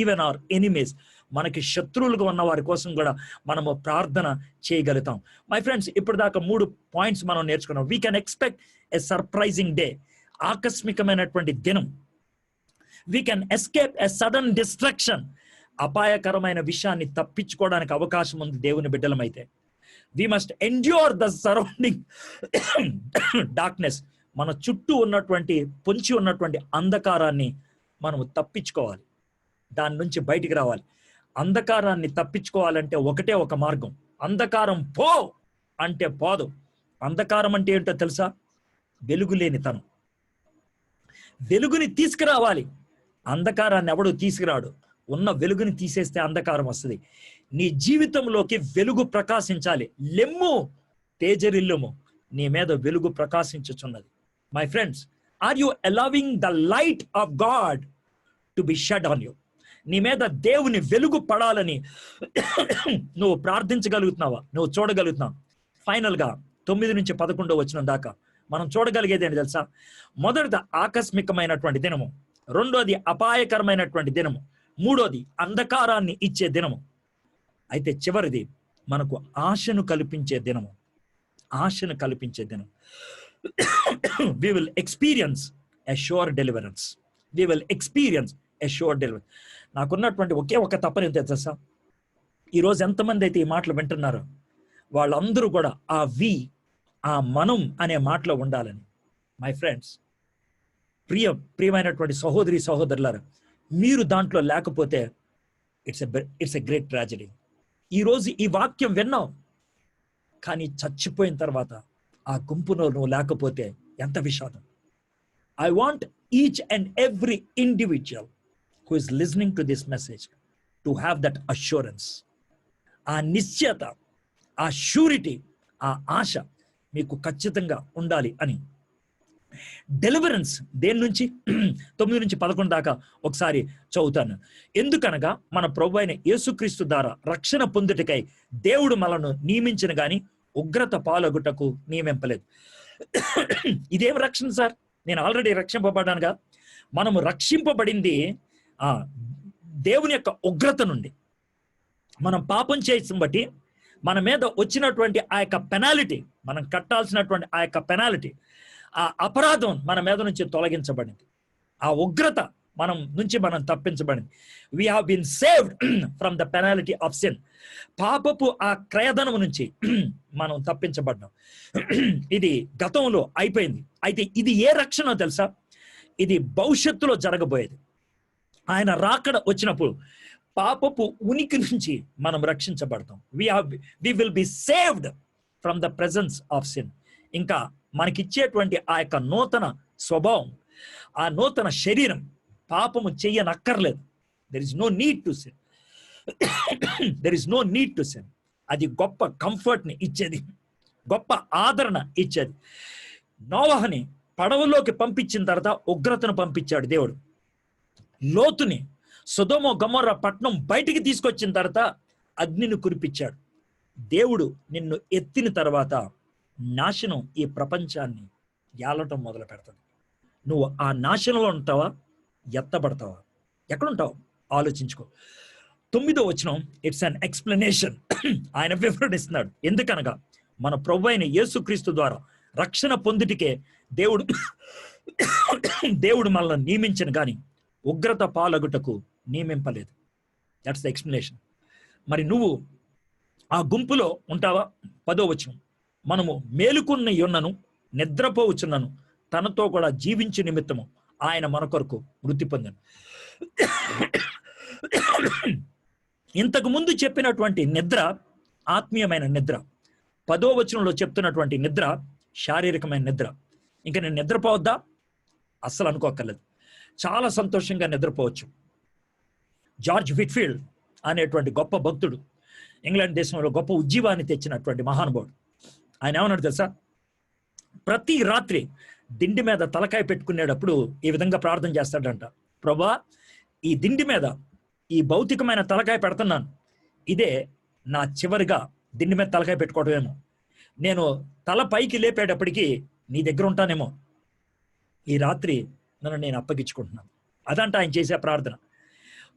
even our enemies. మనకి శత్రువులుగా ఉన్న వారి కోసం కూడా మనము ప్రార్థన చేయగలుగుతాం. మై ఫ్రెండ్స్, ఇప్పుడు దాకా 3 పాయింట్స్ మనం నేర్చుకున్నాం. We can expect a surprising day, ఆకస్మికమైనటువంటి దినం. We can escape a sudden destruction, అపాయకరమైన విషయాన్ని తప్పించుకోవడానికి అవకాశం ఉంది దేవుని బిడ్డలమైతే. We must endure the surrounding darkness. మన చుట్టూ ఉన్నటువంటి, పొంచి ఉన్నటువంటి అంధకారాన్ని మనము తప్పించుకోవాలి, దాని నుంచి బయటికి రావాలి. అంధకారాన్ని తప్పించుకోవాలంటే ఒకటే ఒక మార్గం. అంధకారం పో అంటే పోదు. అంధకారం అంటే ఏంటో తెలుసా? వెలుగులేనితనం. వెలుగుని తీసుకురావాలి. అంధకారాన్ని ఎవడు తీసుకురాడు. ఉన్న వెలుగుని తీసేస్తే అంధకారం వస్తుంది. నీ జీవితంలోకి వెలుగు ప్రకాశించాలి. లెమ్ము, తేజరిల్లుము, నీ మీద వెలుగు ప్రకాశించుచున్నది. My friends, are you allowing the light of God to be shed on you? నీ మీద దేవుని వెలుగు పడాలని నువ్వు ప్రార్థించగలుగుతున్నావా? నువ్వు చూడగలుగుతున్నావు? ఫైనల్ గా 9 నుంచి 11 వచనం దాకా మనం చూడగలిగేది ఏంటి తెలుసా? మొదటిది ఆకస్మికమైనటువంటి దినము, రెండోది అపాయకరమైనటువంటి దినము, మూడోది అంధకారాన్ని ఇచ్చే దినము, అయితే చివరిది మనకు ఆశను కల్పించే దినము. ఆశను కల్పించే దినం. We will experience a sure deliverance. We will experience a sure deliverance. నాకున్నటువంటి ఒకే ఒక తప్పని తెలుసా? ఈరోజు ఎంతమంది అయితే ఈ మాటలు వింటున్నారో వాళ్ళందరూ కూడా ఆ మనం అనే మాటలో ఉండాలని. మై ఫ్రెండ్స్, ప్రియమైనటువంటి సహోదరి సహోదరులారా, మీరు దాంట్లో లేకపోతే ఇట్స్ ఎ గ్రేట్ ట్రాజెడీ. ఈరోజు ఈ వాక్యం విన్నావు, కానీ చచ్చిపోయిన తర్వాత ఆ గుంపులో నువ్వు లేకపోతే ఎంత విషాదం. I want each and every individual who is listening to this message to have that assurance, ఆ నిశ్చయత, ఆ షూరిటీ, ఆ ఆశ మీకు ఖచ్చితంగా ఉండాలి అని. డెలివరెన్స్ దేని నుంచి? 9 నుంచి 11 దాకా ఒకసారి చదువుతాను. ఎందుకనగా మన ప్రభు అయిన యేసుక్రీస్తు ద్వారా రక్షణ పొందుటకై దేవుడు మనను నియమించిన గాని ఉగ్రత పాలగుటకు నియమింపలేదు. ఇదేం రక్షణ సార్? నేను ఆల్రెడీ రక్షింపబడ్డానుగా. మనము రక్షింపబడింది దేవుని యొక్క ఉగ్రత నుండి. మనం పాపం చేసిన బట్టి మన మీద వచ్చినటువంటి ఆ యొక్క పెనాలిటీ, మనం కట్టాల్సినటువంటి ఆ యొక్క పెనాలిటీ, ఆ అపరాధం మన మీద నుంచి తొలగించబడింది. ఆ ఉగ్రత మనం తప్పించబడింది. We have been saved from the penalty of sin. పాపపు ఆ క్రయధనము నుంచి మనం తప్పించబడ్డాం. ఇది గతంలో అయిపోయింది. అయితే ఇది ఏ రక్షణ తెలుసా? ఇది భవిష్యత్తులో జరగబోయేది. ఆయన రాకడ వచ్చినప్పుడు పాపపు ఉనికి నుంచి మనం రక్షించబడతాం. We will be saved from the presence of sin. ఇంకా మనకిచ్చేటువంటి ఆ యొక్క నూతన స్వభావం, ఆ నూతన శరీరం పాపము చెయ్యనక్కర్లేదు. There is no need to sin. There is no need to sin. అది గొప్ప కంఫర్ట్ని ఇచ్చేది, గొప్ప ఆదరణ ఇచ్చేది. నోవహుని పడవలోకి పంపించిన తర్వాత ఉగ్రతను పంపించాడు దేవుడు. లోతుని సొదొమ గొమొర్రా పట్టణం బయటికి తీసుకొచ్చిన తర్వాత అగ్నిని కురిపించాడు. దేవుడు నిన్ను ఎత్తిన తర్వాత నాశనం ఈ ప్రపంచాన్ని ఏలటం మొదలు పెడుతుంది. నువ్వు ఆ నాశనంలో ఉంటావా, ఎత్తబడతావా? ఎక్కడుంటావు ఆలోచించుకో. 9వ వచనం ఇట్స్ అన్ ఎక్స్ప్లెనేషన్. ఆయన వివరణ ఇస్తున్నాడు. ఎందుకనగా మన ప్రభు అయిన యేసుక్రీస్తు ద్వారా రక్షణ పొందుటికే దేవుడు దేవుడు మనల్ని నియమించిన కానీ ఉగ్రత పాలగుటకు నియమింపలేదు. That's the explanation. మరి నువ్వు ఆ గుంపులో ఉంటావా? 10వ వచనం, మనము మేలుకున్న యొన్నను నిద్రపోవచ్చున్నను తనతో కూడా జీవించే నిమిత్తము ఆయన మన కొరకు మృతి పొందాను. ఇంతకు ముందు చెప్పినటువంటి నిద్ర ఆత్మీయమైన నిద్ర, 10వ వచనంలో చెప్తున్నటువంటి నిద్ర శారీరకమైన నిద్ర. ఇంకా నేను నిద్రపోవద్దా? అస్సలు అనుకోక్కర్లేదు. చాలా సంతోషంగా నిద్రపోవచ్చు. జార్జ్ విట్ఫీల్డ్ అనేటువంటి గొప్ప భక్తుడు, ఇంగ్లాండ్ దేశంలో గొప్ప ఉజ్జీవాన్ని తెచ్చినటువంటి మహానుభావుడు, ఆయన ఏమన్నాడు తెలుసా? ప్రతి రాత్రి దిండి మీద తలకాయ పెట్టుకునేటప్పుడు ఈ విధంగా ప్రార్థన చేస్తాడంట. ప్రభా, ఈ దిండి మీద ఈ భౌతికమైన తలకాయ పెడుతున్నాను, ఇదే నా చివరిగా దిండి మీద తలకాయ పెట్టుకోవడమేమో, నేను తల పైకి లేపేటప్పటికీ నీ దగ్గర ఉంటానేమో, ఈ రాత్రి నన్ను నేను అప్పగించుకుంటున్నాను. అదంట ఆయన చేసే ప్రార్థన.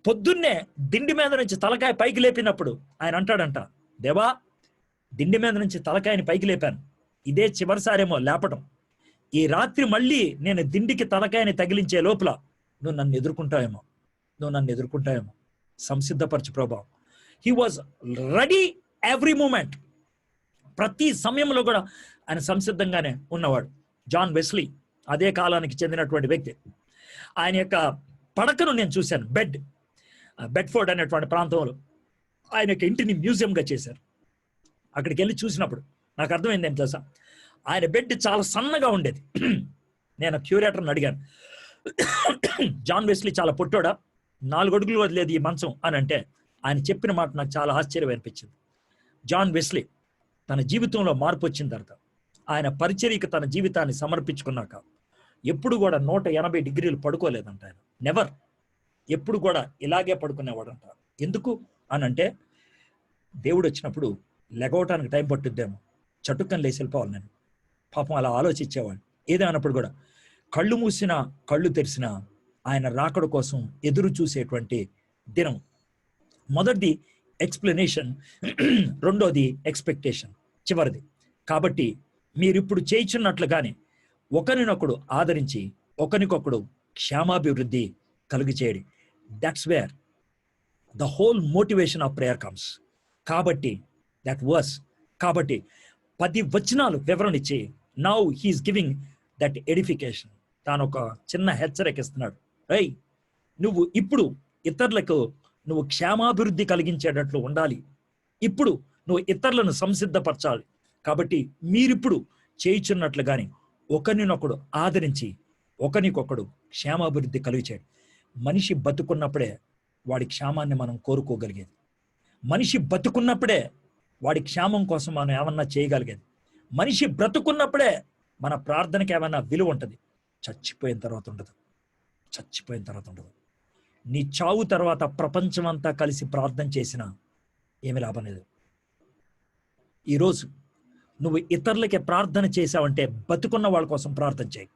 పొద్దున్నే దిండి మీద నుంచి తలకాయ పైకి లేపినప్పుడు ఆయన అంటాడంట, దేవా, దిండి మీద నుంచి తలకాయని పైకి లేపాను, ఇదే చివరిసారేమో లేపటం, ఈ రాత్రి మళ్ళీ నేను దిండికి తలకాయని తగిలించే లోపల నువ్వు నన్ను ఎదుర్కొంటావేమో, సంసిద్ధపరచు ప్రభావం. He was ready every moment. ప్రతి సమయంలో కూడా ఆయన సంసిద్ధంగానే ఉన్నవాడు. జాన్ వెస్లీ అదే కాలానికి చెందినటువంటి వ్యక్తి. ఆయన యొక్క పడకను నేను చూశాను. బెడ్ఫోర్డ్ అనేటువంటి ప్రాంతంలో ఆయన యొక్క ఇంటిని మ్యూజియంగా చేశారు. అక్కడికి వెళ్ళి చూసినప్పుడు నాకు అర్థమైంది ఏం తెలుసా, ఆయన బెడ్ చాలా సన్నగా ఉండేది. నేను క్యూరేటర్ని అడిగాను, జాన్ వెస్లీ చాలా పొట్టోడా, 4 అడుగులు వదిలేదు ఈ మంచం అని అంటే, ఆయన చెప్పిన మాట నాకు చాలా ఆశ్చర్యం అనిపించింది. జాన్ వెస్లీ తన జీవితంలో మార్పు వచ్చిన తర్వాత, ఆయన పరిచర్యకు తన జీవితాన్ని సమర్పించుకున్నాక ఎప్పుడు కూడా 180 డిగ్రీలు పడుకోలేదంట ఆయన. నెవర్. ఎప్పుడు కూడా ఇలాగే పడుకునేవాడంట. ఎందుకు అని అంటే, దేవుడు వచ్చినప్పుడు లెగవటానికి టైం పట్టుద్దేమో, చటుక్కని లేచి వెళ్ళిపోవాలి నేను. పాపం అలా ఆలోచించేవాడు. ఏదేమన్నప్పుడు కూడా కళ్ళు మూసినా కళ్ళు తెరిసినా ఆయన రాకడ కోసం ఎదురు చూసేటువంటి దినం. మొదటిది ఎక్స్ప్లెనేషన్, రెండోది ఎక్స్పెక్టేషన్, చివరిది. కాబట్టి మీరిప్పుడు చేయించున్నట్లుగానే ఒకరినొకడు ఆదరించి ఒకరికొకడు క్షేమాభివృద్ధి కలుగు చేయడి. That's where the whole motivation of prayer comes. కాబట్టి దట్ వర్స్, కాబట్టి 10 వచనాలు వివరణ ఇచ్చి now he is giving that edification. తాను ఒక చిన్న హెచ్చరిక ఇస్తున్నాడు. రై, నువ్వు ఇప్పుడు ఇతరులకు నువ్వు క్షేమాభివృద్ధి కలిగించేటట్లు ఉండాలి. ఇప్పుడు నువ్వు ఇతరులను సంసిద్ధపరచాలి. కాబట్టి మీరిప్పుడు చేయుచున్నట్లుగాని ఒకరినొకడు ఆదరించి ఒకరికొకడు క్షేమాభివృద్ధి కలుగు చేయడు. మనిషి బతుకున్నప్పుడే వాడి క్షేమాన్ని మనం కోరుకోగలిగేది. మనిషి బతుకున్నప్పుడే వాడి క్షేమం కోసం మనం ఏమన్నా చేయగలిగేది. మనిషి బ్రతుకున్నప్పుడే మన ప్రార్థనకి ఏమన్నా విలువ ఉంటుంది. చచ్చిపోయిన తర్వాత ఉండదు. నీ చావు తర్వాత ప్రపంచం అంతా కలిసి ప్రార్థన చేసినా ఏమి లాభం లేదు. ఈరోజు నువ్వు ఇతరులకి ప్రార్థన చేశావంటే బతుకున్న వాళ్ళ కోసం ప్రార్థన చేయి.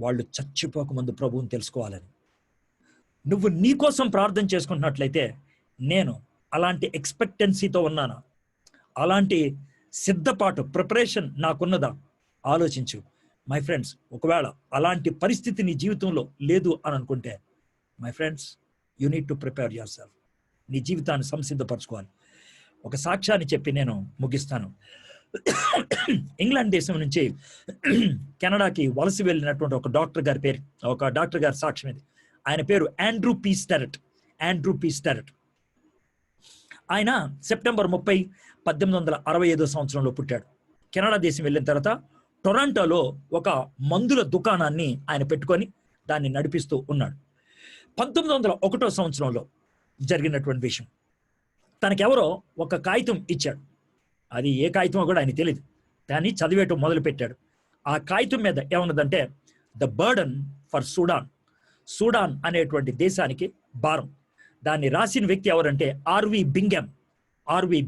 వాళ్ళు చచ్చిపోకముందు ప్రభువుని తెలుసుకోవాలని. నువ్వు నీ కోసం ప్రార్థన చేసుకుంటున్నట్లయితే, నేను అలాంటి ఎక్స్పెక్టెన్సీతో ఉన్నానా, అలాంటి సిద్ధపాటు ప్రిపరేషన్ నాకున్నదా ఆలోచించు. మై ఫ్రెండ్స్, ఒకవేళ అలాంటి పరిస్థితి నీ జీవితంలో లేదు అని అనుకుంటే, my friends, you need to prepare your self. నీ జీవితాన్ని సంసిద్ధపరచుకోవాలి. ఒక సాక్ష్యాన్ని చెప్పి నేను ముగిస్తాను. ఇంగ్లాండ్ దేశం నుంచి కెనడాకి వలస వెళ్ళినటువంటి ఒక డాక్టర్ గారి సాక్ష్యం ఇది. ఆయన పేరు ఆండ్రూ పి స్టెరట్. ఆయన సెప్టెంబర్ 30, 1865 సంవత్సరంలో పుట్టాడు. కెనడా దేశం వెళ్ళిన తర్వాత టొరంటోలో ఒక మందుల దుకాణాన్ని ఆయన పెట్టుకొని దాన్ని నడిపిస్తూ ఉన్నాడు. 1901 సంవత్సరంలో జరిగినటువంటి విషయం. తనకెవరో ఒక కాగితం ఇచ్చాడు. అది ఏ కాగితమో కూడా ఆయన తెలియదు. దాన్ని చదివేయటం మొదలు పెట్టాడు. ఆ కాగితం మీద ఏమన్నదంటే, ద బర్డన్ ఫర్ సూడాన్ అనేటువంటి దేశానికి భారం. దాన్ని రాసిన వ్యక్తి ఎవరంటే ఆర్వి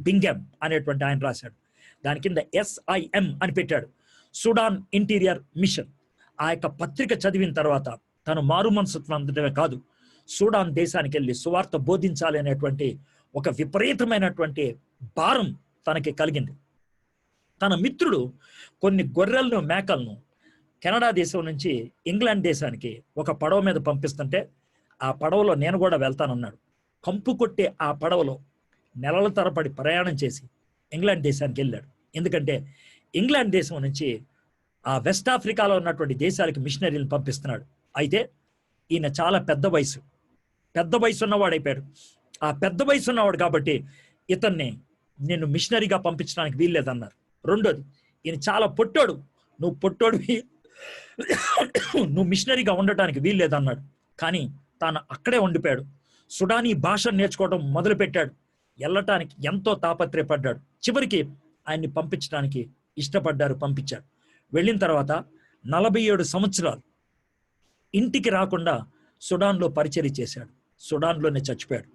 బింగెమ్ అనేటువంటి ఆయన రాశాడు. దాని కింద SIM అని పెట్టాడు, సుడాన్ ఇంటీరియర్ మిషన్. ఆ యొక్క పత్రిక చదివిన తర్వాత తను మారు మనసుత్వం అందడమే కాదు, సూడాన్ దేశానికి వెళ్ళి సువార్త బోధించాలి అనేటువంటి ఒక విపరీతమైనటువంటి భారం తనకి కలిగింది. తన మిత్రుడు కొన్ని గొర్రెలను మేకలను కెనడా దేశం నుంచి ఇంగ్లాండ్ దేశానికి ఒక పడవ మీద పంపిస్తుంటే ఆ పడవలో నేను కూడా వెళ్తానన్నాడు. కంపు కొట్టే ఆ పడవలో నెలల తరబడి ప్రయాణం చేసి ఇంగ్లాండ్ దేశానికి వెళ్ళాడు. ఎందుకంటే ఇంగ్లాండ్ దేశం నుంచి ఆ వెస్ట్ ఆఫ్రికాలో ఉన్నటువంటి దేశాలకు మిషనరీలు పంపిస్తున్నాడు. అయితే ఈయన చాలా పెద్ద వయసు ఉన్నవాడు అయిపోయాడు. ఆ పెద్ద వయసు ఉన్నవాడు కాబట్టి ఇతన్ని నేను మిషనరీగా పంపించడానికి వీల్లేదన్నారు. రెండోది, ఈయన చాలా పొట్టోడు, నువ్వు మిషనరీగా ఉండటానికి వీల్లేదన్నాడు. కానీ తాను అక్కడే ఉండిపోయాడు. సుడానీ భాష నేర్చుకోవడం మొదలుపెట్టాడు. వెళ్ళటానికి ఎంతో తాపత్రయపడ్డాడు. చివరికి ఆయన్ని పంపించడానికి ఇష్టపడ్డారు, పంపించారు. వెళ్ళిన తర్వాత 47 సంవత్సరాలు ఇంటికి రాకుండా సుడాన్లో పరిచర్య చేశాడు. సుడాన్లోనే చచ్చిపోయాడు.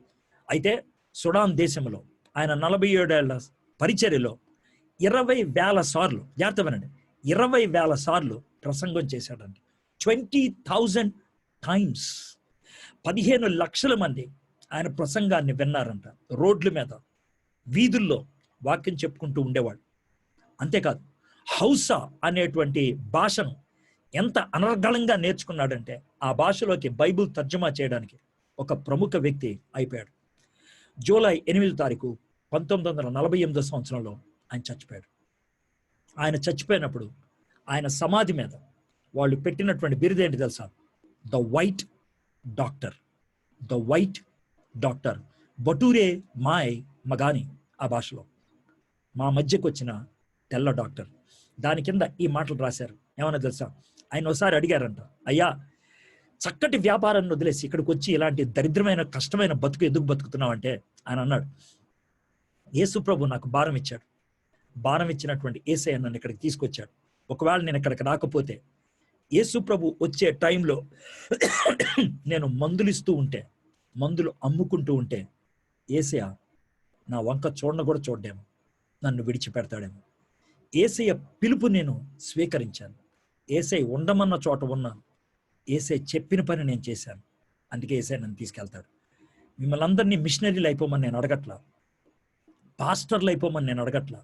అయితే సుడాన్ దేశంలో ఆయన 47 ఏళ్ల పరిచర్యలో 20,000 సార్లు, జాగ్రత్త వినండి, 20,000 సార్లు ప్రసంగం చేశాడండి. 20,000 టైమ్స్. 15 లక్షల మంది ఆయన ప్రసంగాన్ని విన్నారంట. రోడ్ల మీద, వీధుల్లో వాక్యం చెప్పుకుంటూ ఉండేవాడు. అంతేకాదు, హౌసా అనేటువంటి భాషను ఎంత అనర్గళంగా నేర్చుకున్నాడంటే ఆ భాషలోకి బైబిల్ తర్జుమా చేయడానికి ఒక ప్రముఖ వ్యక్తి అయిపోయాడు. జూలై 8వ తారీఖు 1948 సంవత్సరంలో ఆయన చచ్చిపోయాడు. ఆయన చచ్చిపోయినప్పుడు ఆయన సమాధి మీద వాళ్ళు పెట్టినటువంటి బిరుదేంటి తెలుసా? ద వైట్ డాక్టర్, బటూరే మాయ్ మగాని, ఆ భాషలో మా మధ్యకు వచ్చిన తెల్ల డాక్టర్. దాని కింద ఈ మాటలు రాశారు. ఏమన్నా తెలుసా? ఆయన ఒకసారి అడిగారంట, అయ్యా, చక్కటి వ్యాపారాన్ని వదిలేసి ఇక్కడికి వచ్చి ఇలాంటి దరిద్రమైన కష్టమైన బతుకు ఎందుకు బతుకుతున్నావు అంటే ఆయన అన్నాడు, యేసు ప్రభు నాకు భారం ఇచ్చాడు. భారం ఇచ్చినటువంటి యేసయ్య నన్ను ఇక్కడికి తీసుకొచ్చాడు. ఒకవేళ నేను ఇక్కడికి రాకపోతే, యేసు ప్రభు వచ్చే టైంలో నేను మందులు అమ్ముకుంటూ ఉంటే యేసయ్య నా వంక కూడా చూడడేమో, నన్ను విడిచిపెడతాడేమో. యేసయ్య పిలుపు నేను స్వీకరించాను. యేసయ్య ఉండమన్న చోట ఉన్నాను. యేసయ్య చెప్పిన పని నేను చేశాను. అందుకే యేసయ్య నన్ను తీసుకెళ్తాడు. మిమ్మల్ని అందరినీ మిషనరీలు అయిపోమని నేను అడగట్లా, పాస్టర్లు అయిపోమని నేను అడగట్లా,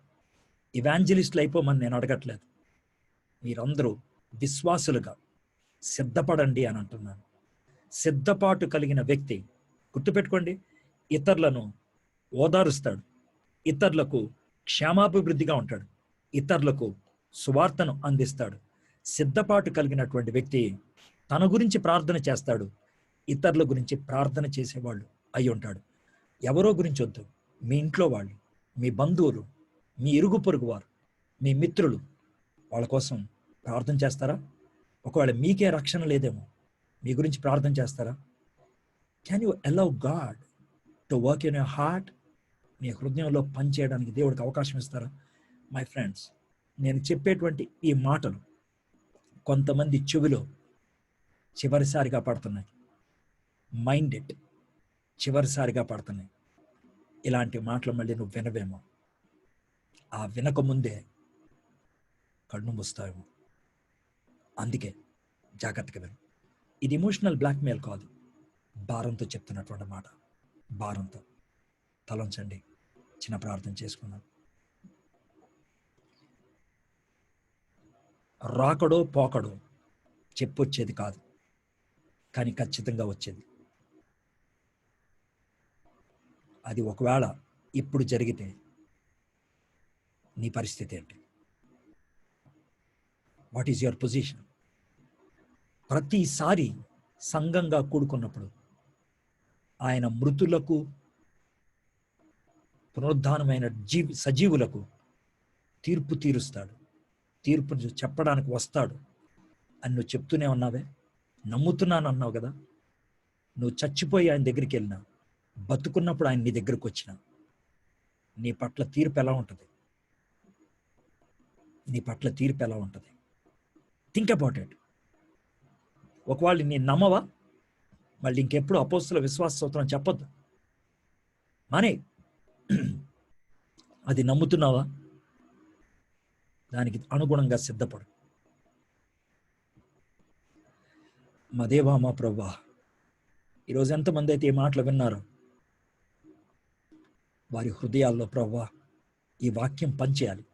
ఇవాంజలిస్టులు అయిపోమని నేను అడగట్లేదు. మీరందరూ విశ్వాసులుగా సిద్ధపడండి అని అంటున్నాను. సిద్ధపాటు కలిగిన వ్యక్తి, గుర్తుపెట్టుకోండి, ఇతరులను ఓదారుస్తాడు, ఇతరులకు క్షేమాభివృద్ధిగా ఉంటాడు, ఇతరులకు సువార్తను అందిస్తాడు. సిద్ధపాటు కలిగినటువంటి వ్యక్తి తన గురించి ప్రార్థన చేస్తాడు, ఇతరుల గురించి ప్రార్థన చేసేవాళ్ళు అయి ఉంటాడు. ఎవరో గురించి వద్దు, మీ ఇంట్లో వాళ్ళు, మీ బంధువులు, మీ ఇరుగు పొరుగు వారు, మీ మిత్రులు, వాళ్ళ కోసం ప్రార్థన చేస్తారా? ఒకవేళ మీకే రక్షణ లేదేమో, మీ గురించి ప్రార్థన చేస్తారా? Can you allow God to work in your heart? నీ హృదయంలో పనిచేయడానికి దేవుడికి అవకాశం ఇస్తారా? మై ఫ్రెండ్స్, నేను చెప్పేటువంటి ఈ మాటలు కొంతమంది చెవిలో చివరిసారిగా పడుతున్నాయి. మైండ్ ఇట్, చివరిసారిగా పడుతున్నాయి. ఇలాంటి మాటలు మళ్ళీ నువ్వు వినవేమో, ఆ వినక ముందే కళ్ళు మూస్తావేమో. అందుకే జాగ్రత్తగా విను. ఇది ఎమోషనల్ బ్లాక్మెయిల్ కాదు, భారంతో చెప్తున్నటువంటి మాట. భారంతో తలంచండి, చిన్న ప్రార్థన చేసుకున్నాను. రాకడో పోకడో చెప్పొచ్చేది కాదు, కానీ ఖచ్చితంగా వచ్చేది. అది ఒకవేళ ఇప్పుడు జరిగితే నీ పరిస్థితి ఏంటి? What is your position? ప్రతిసారి సంఘంగా కూడుకున్నప్పుడు ఆయన మృతులకు, పునరుద్ధానమైన సజీవులకు తీర్పు తీరుస్తాడు, తీర్పు చెప్పడానికి వస్తాడు అని నువ్వు చెప్తూనే ఉన్నావే, నమ్ముతున్నాను అన్నావు కదా. నువ్వు చచ్చిపోయి ఆయన దగ్గరికి వెళ్ళినా, బతుకున్నప్పుడు ఆయన నీ దగ్గరకు వచ్చినా, నీ పట్ల తీర్పు ఎలా ఉంటుంది? నీ పట్ల తీర్పు ఎలా ఉంటుంది? Think about it. ఒకవేళ నీ నమ్మవా, మళ్ళీ ఇంకెప్పుడు అపోస్తుల విశ్వాస సూత్రం చెప్పొద్దు, మానే. అది నమ్ముతున్నావా? దానికి అనుగుణంగా సిద్ధపడు. మా దేవా, మా ప్రభువా, ఈరోజు ఎంతమంది అయితే ఈ మాటలు విన్నారో వారి హృదయాల్లో ప్రభువా ఈ వాక్యం పనిచేయాలి.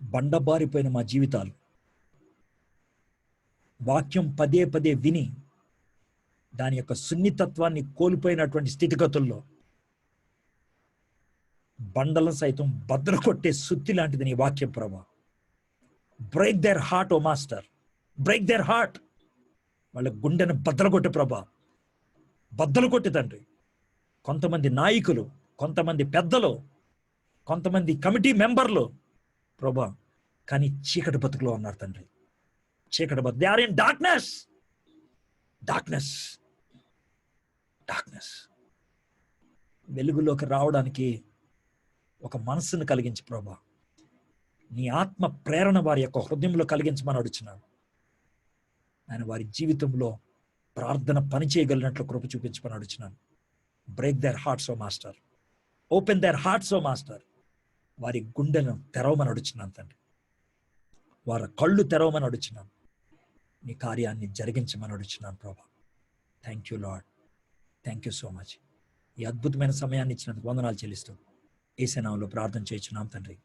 బండబారిపోయిన మా జీవితాలు వాక్యం పదే పదే విని దాని యొక్క సున్నితత్వాన్ని కోల్పోయినటువంటి స్థితిగతుల్లో బండలను సైతం బద్దలు కొట్టే సుత్తి లాంటిది నీ వాక్యం ప్రభా. Break their heart O master, break their heart. వాళ్ళ గుండెను బద్దలు కొట్టు ప్రభా, బద్దలు కొట్టి తండ్రి. కొంతమంది నాయకులు, కొంతమంది పెద్దలు, కొంతమంది కమిటీ మెంబర్లు ప్రభా కానీ చీకటి బతుకులో ఉన్నారు తండ్రి. చీకటి బతుకు, they are in darkness, darkness, darkness. వెలుగులోకి రావడానికి ఒక మనస్సును కలిగించి ప్రభా, నీ ఆత్మ ప్రేరణ వారి యొక్క హృదయంలో కలిగించమని అడుగుచున్నాను. ఆయన వారి జీవితంలో ప్రార్థన పని చేయగలిగినట్లు కృప చూపించమని అడుగుచున్నాను. Break their hearts O master, open their hearts O master. వారి గుండెలను తెరవమని అడుగుచున్నాను తండ్రి, వారి కళ్ళు తెరవమని అడుగుచున్నాను. నీ కార్యాన్ని జరిగించమని అడుగుచున్నాను ప్రభా. Thank you lord, thank you so much. ఈ అద్భుతమైన సమయాన్ని ఇచ్చినందుకు వందనాలు చెల్లిస్తూ యేసు నామములో ప్రార్థన చేయుచున్నాం తండ్రి.